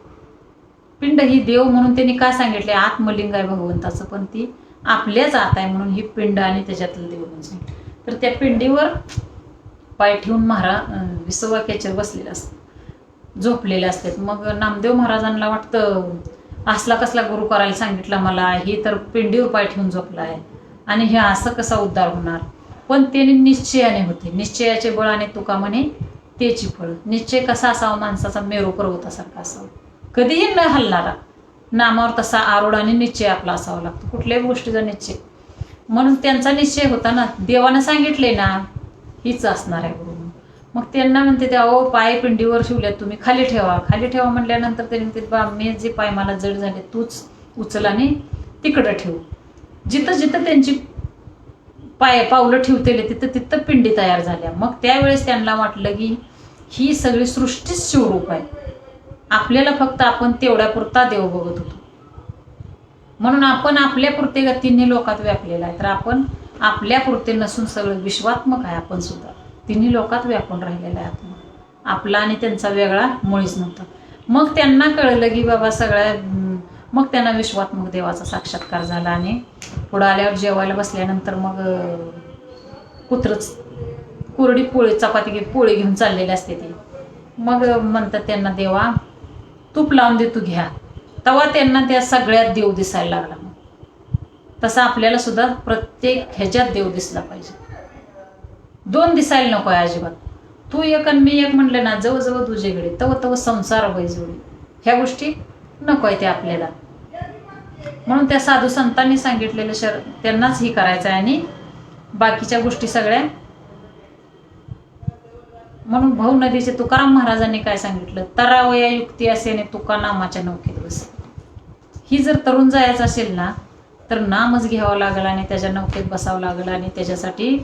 पिंड ही देव म्हणून त्यांनी काय सांगितले, आत्मलिंग आहे भगवंताचं, पण ती आपल्याच आत आहे म्हणून ही पिंड आणि त्याच्यातलं देव म्हणून सांगितलं. तर त्या पिंडीवर पाय ठेवून विसोबा खेचर बसलेले असतात, झोपलेले असतात. मग नामदेव महाराजांना वाटतं असला कसला गुरु करायला सांगितला मला, ही तर पिंडीवर पाय ठेवून झोपला आहे आणि हे असं कसा उद्धार होणार. पण त्याने निश्चयाने होते, निश्चयाचे बळ आणि तुका म्हणे त्याची फळ. निश्चय कसा असावा माणसाचा, मेरू पर्वतासारखा असावा, कधीही न हलणारा. नामावर तसा आरूढ आणि निश्चय आपला असावा लागतो, कुठल्याही गोष्टीचा निश्चय. म्हणून त्यांचा निश्चय होता ना, देवानं सांगितले ना हीच असणार आहे गुरु. मग त्यांना म्हणते त्या पाय पिंडीवर शिवल्यात तुम्ही, खाली ठेवा म्हटल्यानंतर ते म्हणते मी जे पाय मला जड झाले तूच उचल आणि तिकडं ठेवू. जिथं जिथं त्यांची पावलं ठेवतेले तिथं तिथं पिंडी तयार झाल्या. मग त्यावेळेस त्यांना वाटलं की ही सगळी सृष्टीच शिवरूप आहे, आपल्याला फक्त आपण तेवढ्यापुरता देव बघत होतो. म्हणून आपण आपल्यापुरते तिन्ही लोकात व्यापलेला आहे. तर आपण आपल्यापुरते नसून सगळं विश्वात्मक आहे. आपण सुद्धा तिन्ही लोकात व्यापून राहिलेला आहे आत्मा. आपला आणि त्यांचा वेगळा मुळीच नव्हता. मग त्यांना कळलं की बाबा सगळ्या, मग त्यांना विश्वात्मक देवाचा साक्षात्कार झाला. आणि पुढं आल्यावर जेवायला बसल्यानंतर मग कुत्रच कोरडी पोळी चपाती पोळी घेऊन चाललेली असते ती. मग म्हणतात त्यांना, देवा तूप लावून दे, तू घ्या. तेव्हा त्यांना त्या सगळ्यात देव दिसायला लागला. तसं आपल्याला सुद्धा प्रत्येक ह्याच्यात देव दिसला पाहिजे. दोन दिसायला नको आहे अजिबात. तू एक आणि मी एक म्हणलं ना, जवळजवळ तुझ्याकडे तव संसार बैजोडी, ह्या गोष्टी नको आहे त्या आपल्याला. म्हणून त्या साधू संतांनी सांगितलेलं त्यांनाच ही करायचं आहे. आणि बाकीच्या गोष्टी सगळ्या, म्हणून भाऊ नदीचे तुकाराम महाराजांनी काय सांगितलं, तरावया युक्ती असेने तुका नामाच्या नौकेत बसे. ही जर तरुण जायचं असेल ना, तर नामच घ्यावं लागेल आणि त्याच्या नौकेत बसावं लागेल. आणि त्याच्यासाठी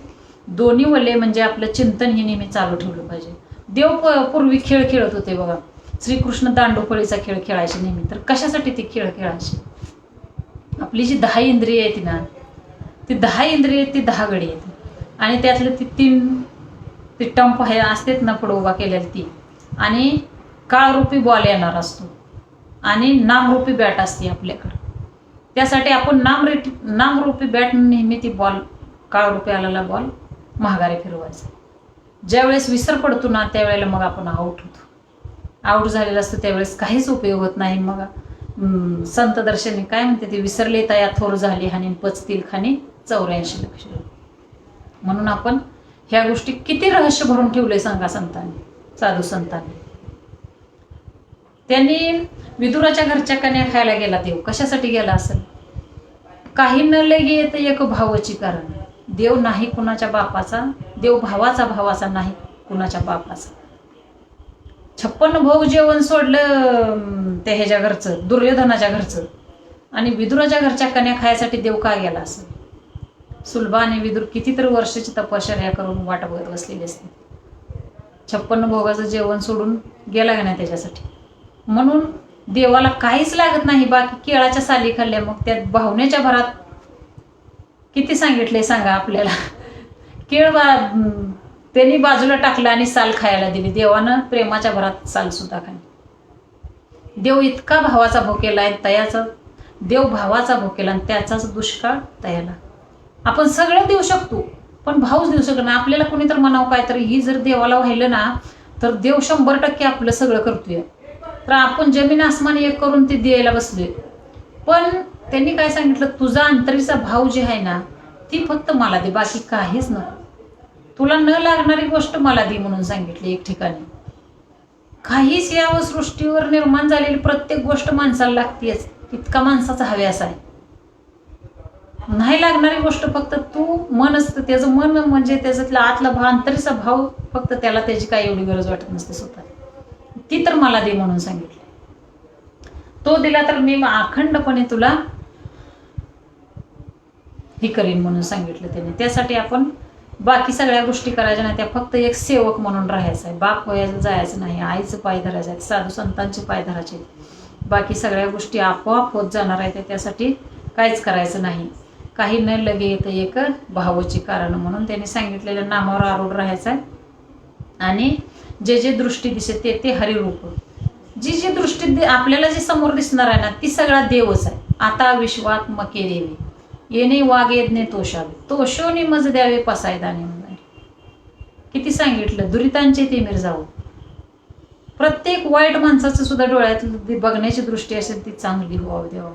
दोन्ही वले म्हणजे आपलं चिंतन हे नेहमी चालू ठेवलं पाहिजे. देव पूर्वी खेळ खेळत होते बघा. श्रीकृष्ण दांडूपळीचा खेळ खेळायचे नेहमी. तर कशासाठी ते खेळ खेळायचे? आपली जी 10 इंद्रिय आहेत ना, ती 10 इंद्रिय ती 10 गडी आहेत. आणि त्यातलं ती 3 ती टंप आहे असतेच ना पुढं उभा केलेली ती. आणि काळरूपी बॉल येणार असतो आणि नामरूपी बॅट असते आपल्याकडं. त्यासाठी आपण नामरूपी बॅट नेहमी ती बॉल, काळरूपी आलेला बॉल महागारी फिरवायचा. ज्यावेळेस विसर पडतो ना, त्यावेळेला मग आपण आऊट होतो. आऊट झालेलं असतं त्यावेळेस काहीच उपयोग होत नाही. मग संत दर्शनी काय म्हणते, ते विसरले तया थोर झाली हानी पचतील खाणी 84 लक्ष. म्हणून आपण ह्या गोष्टी किती रहस्य भरून ठेवले सांगा संतांनी, साधू संतांनी. त्यांनी विदुराच्या घरच्या कन्या खायला गेला देव. कशासाठी गेला असेल? काही न लगे येत एक भावाची कारण. देव नाही कुणाच्या बापाचा, देव भावाचा नाही कुणाच्या बापाचा. 56 भाऊ जेवण सोडलं त्या ह्याच्या घरचं, दुर्योधनाच्या घरचं, आणि विदुराच्या घरच्या कन्या खायसाठी देव का गेला असेल? सुलभा आणि विदुर कितीतरी वर्षाची तपश्चर्या करून वाट बघत बसलेली असते. 56 भोगाचं जेवण सोडून गेला का नाही त्याच्यासाठी. म्हणून देवाला काहीच लागत नाही, बाकी केळाच्या साली खाल्ल्या. मग त्यात भावनेच्या भरात किती सांगितले सांगा आपल्याला. केळ त्यांनी बाजूला टाकलं आणि साल खायला दिली. देवानं प्रेमाच्या भरात साल सुद्धा खाल्ली. देव इतका भावाचा भोकेला आहे, तयाचा देव भावाचा भोकेला आणि त्याचाच दुष्काळ तयाला. आपण सगळं देऊ शकतो पण भाऊच देऊ शकत नाही. आपल्याला कोणी तर म्हणावं काय, तर ही जर देवाला वाहिलं ना, तर देव 100% आपलं सगळं करतोय. तर आपण जमीन आसमान एक करून ते द्यायला बसलोय. पण त्यांनी काय सांगितलं, तुझा अंतरीचा भाव जे आहे ना, ती फक्त मला दे, बाकी काहीच नको. तुला न लागणारी गोष्ट मला दे म्हणून सांगितली एक ठिकाणी. काहीच या सृष्टीवर निर्माण झालेली प्रत्येक गोष्ट माणसाला लागतेच, इतका माणसाचा हव्यास आहे. नाही लागणारी गोष्ट फक्त तू मन असतं, त्याचं मन म्हणजे त्याच्यातला आतला भाव, अंतरीचा भाव, फक्त त्याला त्याची काही एवढी गरज वाटत नसते स्वतः. ती तर मला दे म्हणून सांगितलं. तो दिला तर मी अखंडपणे तुला हे करीन म्हणून सांगितलं त्याने. त्यासाठी आपण बाकी सगळ्या गोष्टी करायच्या नाही, त्या फक्त एक सेवक म्हणून राहायचं आहे. बाप व्हायचं जायचं नाही, आईचं पाय धरायचं आहे, साधू संतांचे पाय धरायचे. बाकी सगळ्या गोष्टी आपोआप होत जाणार आहेत. त्यासाठी काहीच करायचं नाही. काही न लगे येतं एक भावाची कारण म्हणून त्यांनी सांगितलेल्या नामावर आरूढ राहायचं आहे. आणि जे जे दृष्टी दिसते ते ते हरिरूप. जी जी दृष्टी आपल्याला जे समोर दिसणार आहे ना, ती सगळा देवच आहे. आता विश्वात्मके देवी येणे वाघ यज्ञे तोषावे तोषोनी मज द्यावे पसायदाने म्हणून किती सांगितलं. दुरितांचे ते मिरजावं. प्रत्येक वाईट माणसाचं सुद्धा डोळ्यात बघण्याची दृष्टी असेल ती चांगली व्हावं देवा.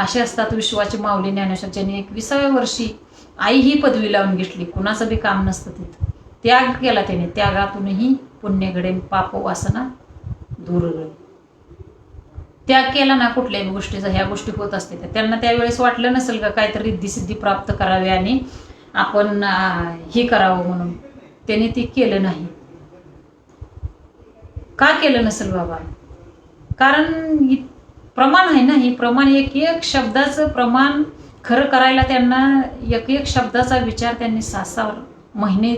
असे असतात विश्वाची माऊली ज्ञानेश्वर, ज्यांनी 21व्या वर्षी आई ही पदवी लावून घेतली. कुणाचं बी काम नसतं तिथं. त्याग केला त्याने, त्यागातूनही पुण्य घडेल, पाप वासना दूर घडेल. त्याग केला ना कुठल्याही गोष्टीचा, ह्या गोष्टी होत असते. त्यांना त्यावेळेस वाटलं नसेल का काहीतरी रिद्धी प्राप्त करावी आणि आपण हे करावं म्हणून. त्याने ते केलं नाही. का केलं नसेल बाबा? कारण प्रमाण आहे ना, हे प्रमाण एक एक शब्दाचं प्रमाण खरं करायला त्यांना एक एक शब्दाचा विचार त्यांनी 6-6 महिने,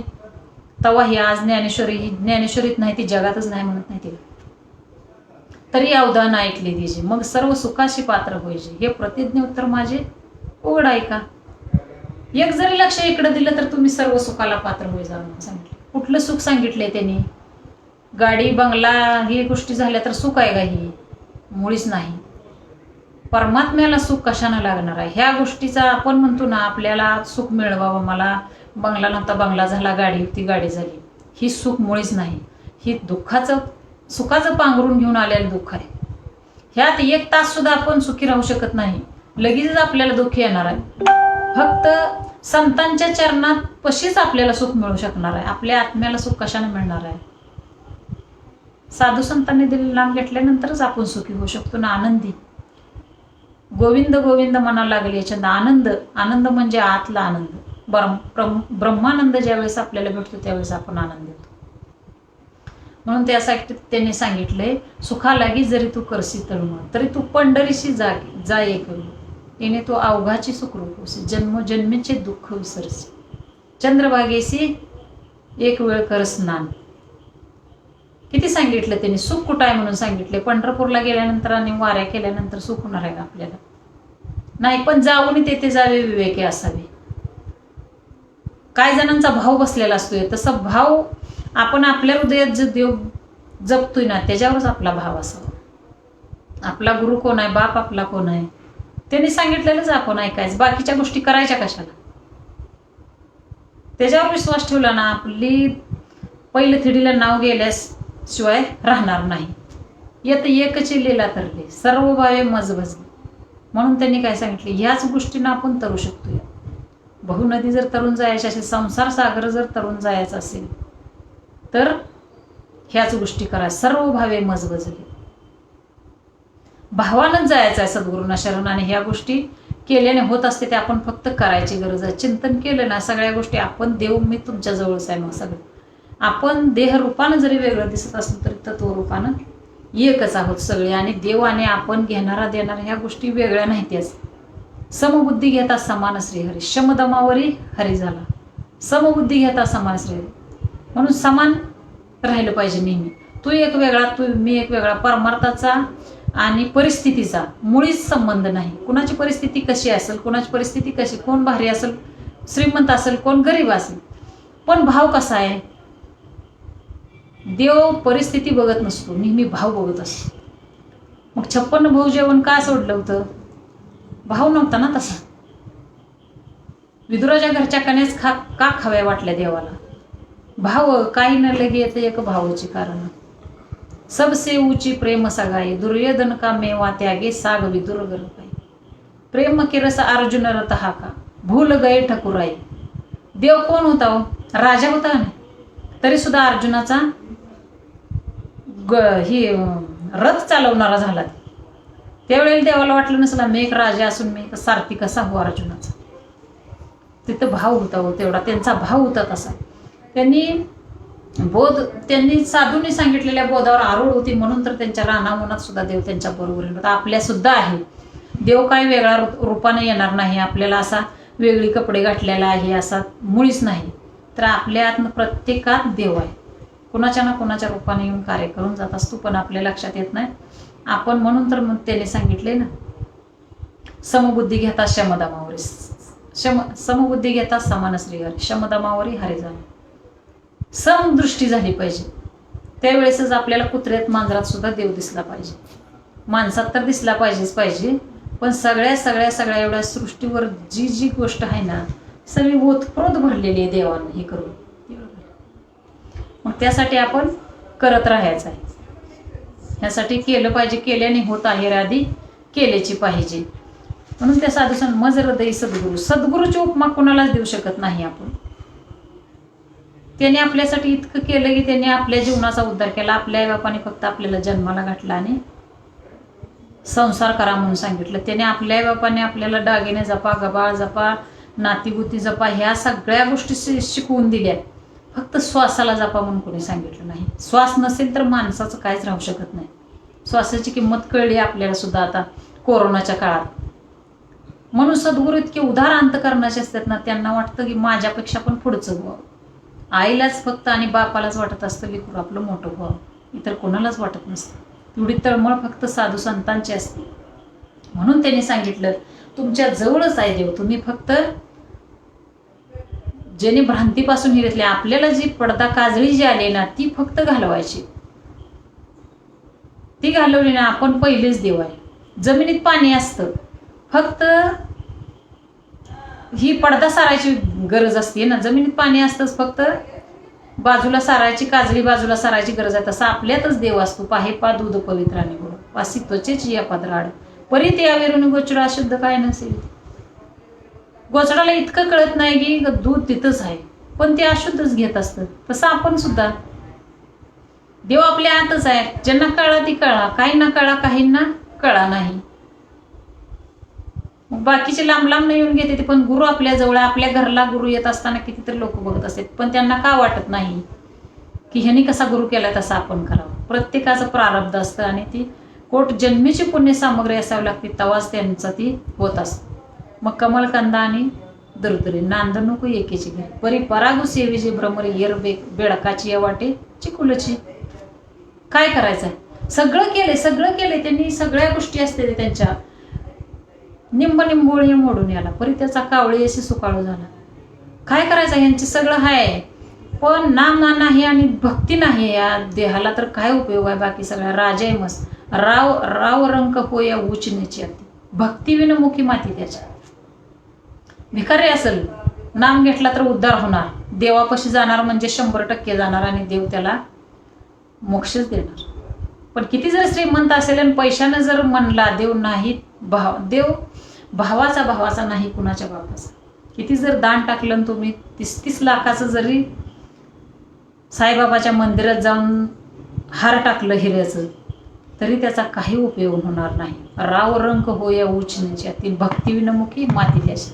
तवा ही आज ज्ञानेश्वरी, ही ज्ञानेश्वरीत नाही ती जगातच नाही म्हणत नाही तिला, तरी अवधान ऐकले तिचे, मग सर्व सुखाशी पात्र होईचे, हे प्रतिज्ञ उत्तर माझे उघड ऐका. एक जरी लक्ष इकडे दिलं तर तुम्ही सर्व सुखाला पात्र होई जा म्हणून सांगितलं. कुठलं सुख सांगितलंय त्यांनी? गाडी बंगला ही गोष्टी झाल्या तर सुख आहे का? ही मुळीच नाही. परमात्म्याला सुख कशानं लागणार आहे? ह्या गोष्टीचा आपण म्हणतो ना, आपल्याला सुख मिळवावं, मला बंगला नव्हता बंगला झाला, गाडी होती गाडी झाली, ही सुख मुळीच नाही. ही सुखाचं पांघरून घेऊन आलेलं दुःख आहे. ह्यात 1 तास सुद्धा आपण सुखी राहू शकत नाही, लगेचच आपल्याला दुःख येणार आहे. फक्त संतांच्या चरणात पशीच आपल्याला सुख मिळू शकणार आहे. आपल्या आत्म्याला सुख कशाने मिळणार आहे? साधू संतांनी दिलेलं नाम घेतल्यानंतरच आपण सुखी होऊ शकतो ना, आनंदी. गोविंद गोविंद म्हणायला लागले याच्यात आनंद. आनंद म्हणजे आतला आनंद. ब्रह्मानंद ज्यावेळेस आपल्याला भेटतो त्यावेळेस आपण आनंद होतो. म्हणून त्यासाठी त्यांनी सांगितलंय, सुखा लागी जरी तू करसी तळमळ, तरी तू पंढरीशी जा ये करू, येणे तू अवघाची सुखरूप होसी, जन्मजन्मीचे दुःख विसरसी, चंद्रभागेसी एक वेळ कर स्नान. किती सांगितलं त्यांनी, सुख कुठं आहे म्हणून सांगितले. पंढरपूरला गेल्यानंतर आणि वाऱ्या केल्यानंतर सुख होणार आहे का आपल्याला? नाही, पण जाऊन तेथे जावे विवेकी असावे. काय जणांचा भाव बसलेला असतोय, तसा भाव आपण आपल्या हृदयात जो देव जपतोय ना, त्याच्यावरच आपला भाव असावा. आपला गुरु कोण आहे, बाप आपला कोण आहे, त्यांनी सांगितलेलंच आपण ऐकायचं, बाकीच्या गोष्टी करायच्या कशाला? त्याच्यावर विश्वास ठेवला ना, आपली पहिलं थिडीला नाव गेल्याशिवाय राहणार नाही. येत एकची लीला तरले, सर्व भावे मज भजले. म्हणून त्यांनी काय सांगितले, ह्याच गोष्टींना आपण तरू शकतो. बहुनदी जर तरुण जायची असेल, संसार सागर जर तरुण जायचा असेल, तर ह्याच गोष्टी करा. सर्व भावे मज भजले, भावानंच जायचं आहे सद्गुरूंना शरण. आणि ह्या गोष्टी केल्याने होत असते, ते आपण फक्त करायची गरज आहे. चिंतन केलं ना, सगळ्या गोष्टी आपण देव मी तुमच्या जवळच आहे. मग सगळं आपण देहरूपानं जरी वेगळं दिसत असलो तरी तत्वरूपानं एकच आहोत सगळे. आणि देव आणि आपण, घेणारा देणारा, ह्या गोष्टी वेगळ्या नाहीत्याच. समबुद्धी घेता समान श्रीहरी, शमदमावरी हरी झाला. समबुद्धी घेता समान श्रीहरी, म्हणून समान राहिलं पाहिजे नेहमी. तू एक वेगळा, मी एक वेगळा. परमार्थाचा आणि परिस्थितीचा मुळीच संबंध नाही. कुणाची परिस्थिती कशी असेल, कुणाची परिस्थिती कशी, कोण भारी असेल, श्रीमंत असेल, कोण गरीब असेल, पण भाव कसा आहे? देव परिस्थिती बघत नसतो, नेहमी भाव बघत असतो. मग 56 भाऊ जेवण का सोडलं होतं? भाव नव्हता ना तसा. विदुराच्या घरच्या कन्याच का खाव्या वाटल्या देवाला? भाव काही न लगे येते एक भावाची कारण. सबसे ऊंची प्रेम सगाई, दुर्योधन का मेवा त्यागे, साग विदुर गरपाई. प्रेम के रस अर्जुन रथ हा का, भूल गए ठकुराई. देव कोण होता हो? राजा होता ना, तरी सुद्धा अर्जुनाचा रथ चालवणारा झाला. त्यावेळेला देवाला वाटलं नसला, मी एक राजा असून मी सारथी कसा हो अर्जुनाचा. तिथं भाव होता हो तेवढा, त्यांचा भाव होता तसा. त्यांनी साधूंनी सांगितलेल्या बोधावर आरूढ होती, म्हणून तर त्यांच्या रानावनात सुद्धा देव त्यांच्या बरोबर होता. आपल्या सुद्धा आहे देव. काय वेगळा रूपाने येणार नाही आपल्याला, असा वेगळी कपडे घातलेला आहे असा मुळीच नाही. तर आपल्या आत्म प्रत्येकात देव आहे, कुणाच्या ना कुणाच्या रूपाने येऊन कार्य करून जात असतो, पण आपल्या लक्षात येत नाही आपण. म्हणून तर मग त्याने सांगितले ना, समबुद्धी घेता शमदमावरी, समबुद्धी घेता समान श्रीहरी, शमदमावरी हरी झाला. समदृष्टी झाली पाहिजे, त्यावेळेसच आपल्याला कुत्र्यात मांजरात सुद्धा देव दिसला पाहिजे. माणसात तर दिसला पाहिजे, पण सगळ्या एवढ्या सृष्टीवर जी गोष्ट आहे ना, सगळी ओतप्रोत भरलेली आहे देवानं हे करून. मग त्यासाठी आपण करत राहायचं आहे. ह्यासाठी केलं पाहिजे, केल्याने होत आहे आधी केल्याची पाहिजे. म्हणून त्या साधू मज हृदयी सद्गुरूची उपमा कोणालाच देऊ शकत नाही आपण. त्याने आपल्यासाठी इतकं केलं की त्याने आपल्या जीवनाचा उद्धार केला. आपल्या आईबापाने फक्त आपल्याला जन्माला घातला आणि संसार करा म्हणून सांगितलं. त्याने आपल्या आईबापाने आपल्याला दागिने जपा, गबाळ जपा, नातीगुती जपा, ह्या सगळ्या गोष्टी शिकवून दिल्या. फक्त श्वासाला जपा म्हणून कोणी सांगितलं नाही. श्वास नसेल तर माणसाचं काहीच राहू शकत नाही. श्वासाची किंमत कळली आपल्याला सुद्धा आता कोरोनाच्या काळात. म्हणून सद्गुरू इतके उदार अंतकरणाचे असतात ना, त्यांना वाटतं की माझ्यापेक्षा पण पुढचं व्हावं. आईलाच फक्त आणि बापालाच वाटत असतं लेकरू आपलं मोठं व्हावं, इतर कोणालाच वाटत नसतं. एवढी तळमळ फक्त साधू संतांची असते. म्हणून त्यांनी सांगितलं तुमच्या जवळच आहे देव, तुम्ही फक्त ज्याने भ्रांतीपासून हे घेतले, आपल्याला जी पडदा काजळी जी आली ना ती फक्त घालवायची. ती घालवली ना आपण पहिलेच देव आहे. जमिनीत पाणी असतं, फक्त ही पडदा सारायची गरज असते ना. जमिनीत पाणी असतंच, फक्त बाजूला सारायची, काजळी बाजूला सारायची गरज आहे. तसा आपल्यातच देव असतो. पाहे पा दूध पवित्र आणि गोड, पासी त्वचेची या पदराड परी त्या वेरून गोचडा शुद्ध काय नसेल. गोचडाला इतकं कळत नाही की दूध तिथंच आहे, पण ते अशुद्धच घेत असतं. तसं आपण सुद्धा देव आपल्या आतच आहे. ज्यांना कळा ती कळा, काही ना कळा, काहींना कळा नाही. बाकीचे लांब लांब येऊन घेते ते, पण गुरु आपल्या जवळ, आपल्या घरला गुरु येत असताना कितीतरी लोक बघत असतात, पण त्यांना का वाटत नाही की ह्यांनी कसा गुरु केला तसा आपण करावं. प्रत्येकाचं प्रारब्ध असतं आणि ती कोट जन्मीची पुण्य सामग्री असावी लागते, तेव्हाच त्यांचं ती होत असतं. मग कमलकंदा आणि दुर्दुरी नांद नको एकेची घे, परी परागू सेवीची भ्रमरी येर बेडकाची या वाटे चिकुलची. काय करायचंय, सगळं केले त्यांनी, सगळ्या गोष्टी असते त्यांच्या. निंब निंबोळी मोडून याला, परी त्याचा कावळी अशी सुकाळू झाला. काय करायचं, यांचे सगळं आहे पण नाम नाही आणि भक्ती नाही. या देहाला तर काय उपयोग आहे. बाकी सगळ्या राजा आहे मस्त, राव रंक होय उचनेची अति, भक्ती विनमुखी माती त्याच्या. भिकारी असेल, नाम घेतला तर उद्धार होणार, देवापाशी जाणार म्हणजे 100% जाणार आणि देव त्याला मोक्षच देणार. पण किती जर श्रीमंत असेल आणि पैशानं जर म्हणला देव नाही, देव भावाचा नाही कुणाच्या बापाचा. किती जर दान टाकलं तुम्ही 30 लाखाचं जरी साईबाबाच्या मंदिरात जाऊन हार टाकलं हिऱ्याचं, तरी त्याचा काही उपयोग होणार नाही. राव रंक होय उचनेची ती, भक्ती विनमुखी माती त्याची.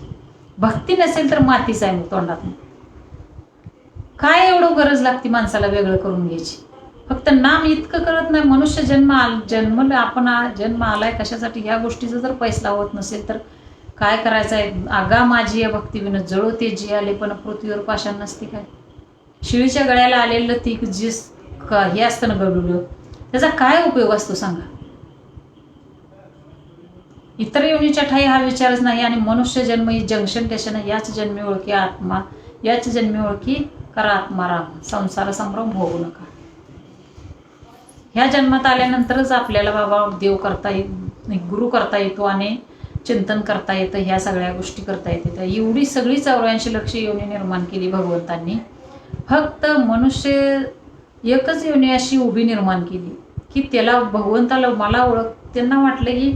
भक्ती नसेल तर मातीच आहे मग तोंडात. काय एवढं गरज लागते माणसाला वेगळं करून घ्यायची. फक्त नाम इतकं करत नाही. मनुष्य जन्मला आपण जन्म आलाय कशासाठी, ह्या गोष्टीचा जर पैसा होत नसेल तर काय करायचं आहे. आगा माझी या भक्ती विन जळो ते जी आले, पण पृथ्वीवर पाषाण नसते काय. शिळीच्या गळ्याला आलेलं ती जी हे असतं ना गळुलं, त्याचा काय उपयोग असतो सांगा. इतर योनीच्या ठाई हा विचारच नाही. आणि मनुष्य जन्म ही जंक्शन स्टेशन, याच जन्मी ओळखी आत्मा, याच जन्मी ओळखी करा आत्माराम, संसार संभ्रम होऊ नका. ह्या जन्मात आल्यानंतरच आपल्याला बाबा देव करता गुरु करता येतो आणि चिंतन करता येतं, ह्या सगळ्या गोष्टी करता येतात. एवढी सगळी 84 लक्ष योनी निर्माण केली भगवंतांनी. फक्त मनुष्य एकच योनी अशी उभी निर्माण केली की त्याला भगवंताला मला ओळख. त्यांना वाटलं की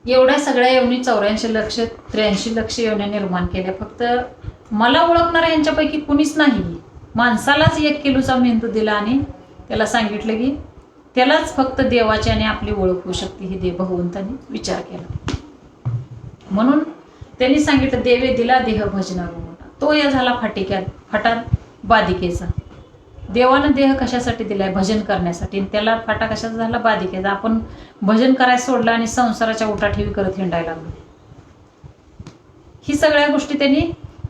एवढ्या सगळ्या योनी 84 लक्ष 83 लक्ष योन्या निर्माण केल्या, फक्त मला ओळखणाऱ्या यांच्यापैकी कुणीच नाही. माणसालाच 1 किलोचा मेंदू दिला आणि त्याला सांगितलं की त्यालाच फक्त देवाची आणि आपली ओळख होऊ शकते. हे देव भगवंतांनी विचार केला. म्हणून त्यांनी सांगितलं देवे दिला देह भजना मोठा, तो या झाला फटात बाधिकेचा. देवानं देह कशासाठी दिलाय, भजन करण्यासाठी. त्याला फाटा कशाचा झाला, बाधिकेचा. आपण भजन करायला सोडलं आणि संसाराच्या उठाठेवी करत हिंडायला लागलो. ही सगळ्या गोष्टी त्यांनी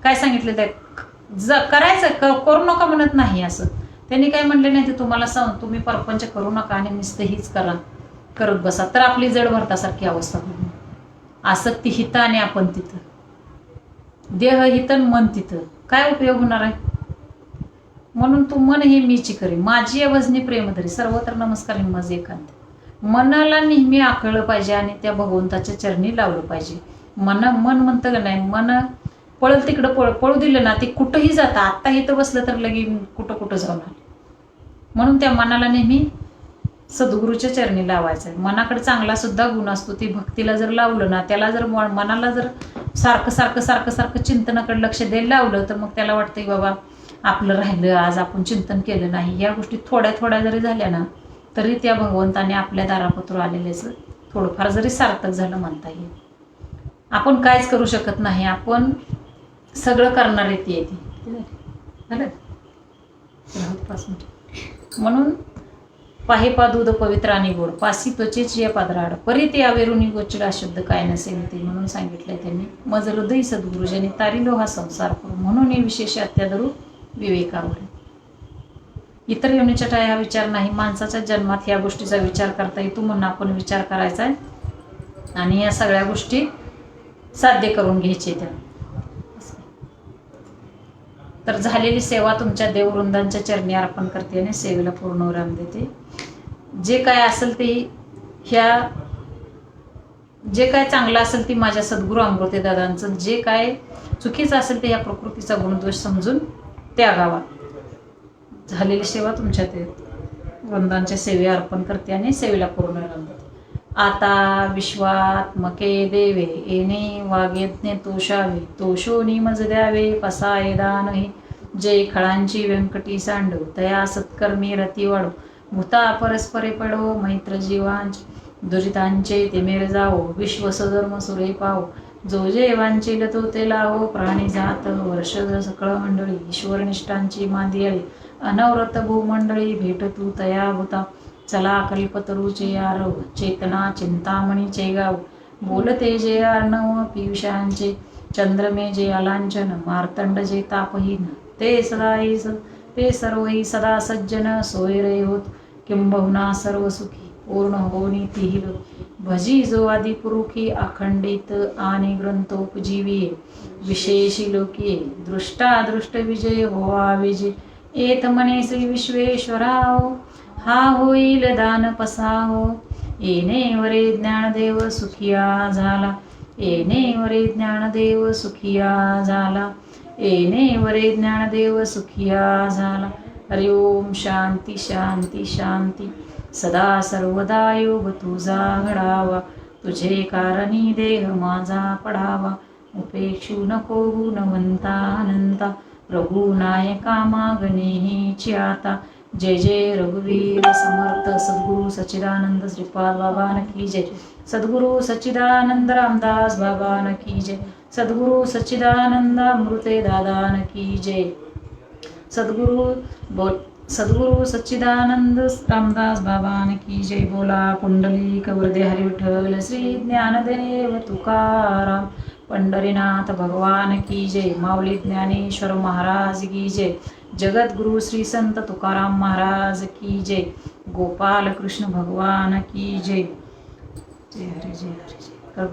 काय सांगितलं, त्या करायचं करू नका म्हणत नाही असं त्यांनी काय म्हणले नाही. ते तुम्हाला तुम्ही परपंच करू नका आणि नुसतं हीच करत बसा, तर आपली जड भरतासारखी अवस्था होईल. आसक्ती हितं आणि आपण तिथं, देह हितं मन तिथं, काय उपयोग होणार आहे. म्हणून तू मन हे मीची करी, माझी वजनी प्रेम धरी, सर्वत्र नमस्कार मज एकांत. मनाला नेहमी आकळलं पाहिजे आणि त्या भगवंताच्या चरणी लावलं पाहिजे. मन म्हणतं का नाही, मन पळल तिकडं पळू दिलं ना, ते कुठंही जातं. आत्ता इथं बसलं तर लगे कुठं जाणार. म्हणून त्या मनाला नेहमी सद्गुरूच्या चरणी लावायचं आहे. मनाकडे चांगला सुद्धा गुण असतो. ती भक्तीला जर लावलं ना, त्याला जर मनाला जर सारखं चिंतनाकडे लक्ष द्यायला लावलं, तर मग त्याला वाटतं की बाबा आपलं राहिलं, आज आपण चिंतन केलं नाही. या गोष्टी थोड्या जरी झाल्या ना, तरी त्या भगवंताने आपल्या दारापत्र आलेल्याचं थोडंफार जरी सार्थक झालं म्हणता येईल. आपण काहीच करू शकत नाही, आपण सगळं करणार येते. म्हणून पाहे दूध पवित्र आणि गोड, पासी त्वचेची या पादराड, परी ते आवेरुनी गोचिडा शब्द काय नसेल ते, म्हणून सांगितलंय त्यांनी. मज हृदय सद्गुरु ज्याने तारिलो हा संसार करू, म्हणून हे विशेष अत्यादरू विवेकावडे. इतर योनीच्या ठाई हा विचार नाही, माणसाच्या जन्मात या गोष्टीचा विचार करता येतो, म्हणून आपण विचार करायचा आहे आणि या सगळ्या गोष्टी साध्य करून घ्यायचे त्या. तर झालेली सेवा तुमच्या देववृंदांच्या चरणी अर्पण करते आणि सेवेला पूर्ण विराम देते. जे काय असेल ते जे काय चांगलं असेल ते माझ्या सद्गुरू अमृते दादांचं, जे काय चुकीचं असेल ते ह्या प्रकृतीचा गुणदोष समजून त्यागावा. झालेली सेवा तुमच्या ते वृंदांच्या सेवे अर्पण करते आणि सेवेला पूर्ण विराम देते. आता विश्वात्मके देवे येणे वागेज्ञ तोषावे, तोषोनी मज द्यावे पसाये दानही, जय खळांची व्यंकटी सांडव तया सत्कर्मी रती वाढो, भूता परस्परे पडो मैत्र जीवांचे, दुरितांचे ते मेर जावो विश्व सधर्म सुरे पावो, जो जे वांचिल तो ते लावो प्राणी जात वर्ष सकळ मंडळी, ईश्वर निष्ठांची मांदियाळी अनवरत भूमंडळी, भेट तू तया भूता चला कल्पतरूचे आरव, चेतना चिंतामणीचे गाव, बोलते जे अर्णव पियुषांचे, चंद्रमे जे अलांछन मार्तंड जे तापहीन, ते सदाईस ते सर्वही सदा सज्जन सोय रे होत, किंबहुना सर्व सुखी पूर्ण होनी तिही भजी जो आदि पुरुखी, अखंडित आणि ग्रंथोपजीवी विशेषी लोकी, दृष्टा दृष्ट विजय होवा विजय, एत म्हणे श्री विश्वेश्वराव हा होईल दान पसाहो, येणे वरे ज्ञानदेव सुखिया झाला, येणे वरे ज्ञानदेव सुखिया झाला, येणे वरे ज्ञानदेव सुखिया झाला. हरि ओम. शांती शांती शांती. सदा सर्वदा योग तुझा घडावा, तुझे कारणी देह माझा पडावा, उपेक्षू नको गुणवंता अनंता, रघुनायका मागणे आता. जय जय रघुवीर समर्थ सद्गुरु सच्चिदानंद श्रीपाद बाबा की जय. सद्गुरु सच्चिदानंद रामदास बाबा की जय. सद्गुरु सच्चिदानंद अमृते दादा की जय. सद्गुरु सच्चिदानंद रामदास बाबा की जय. बोला कुंडली कवरदे हरी विठ्ठल श्री ज्ञानदेव तुकाराम पंढरीनाथ भगवान की जय. माऊली ज्ञानेश्वर महाराज की जय. जगद्गुरु श्री संत तुकाराम महाराज की जय. गोपाल कृष्ण भगवान की जय. जय हरे जय हरे जय.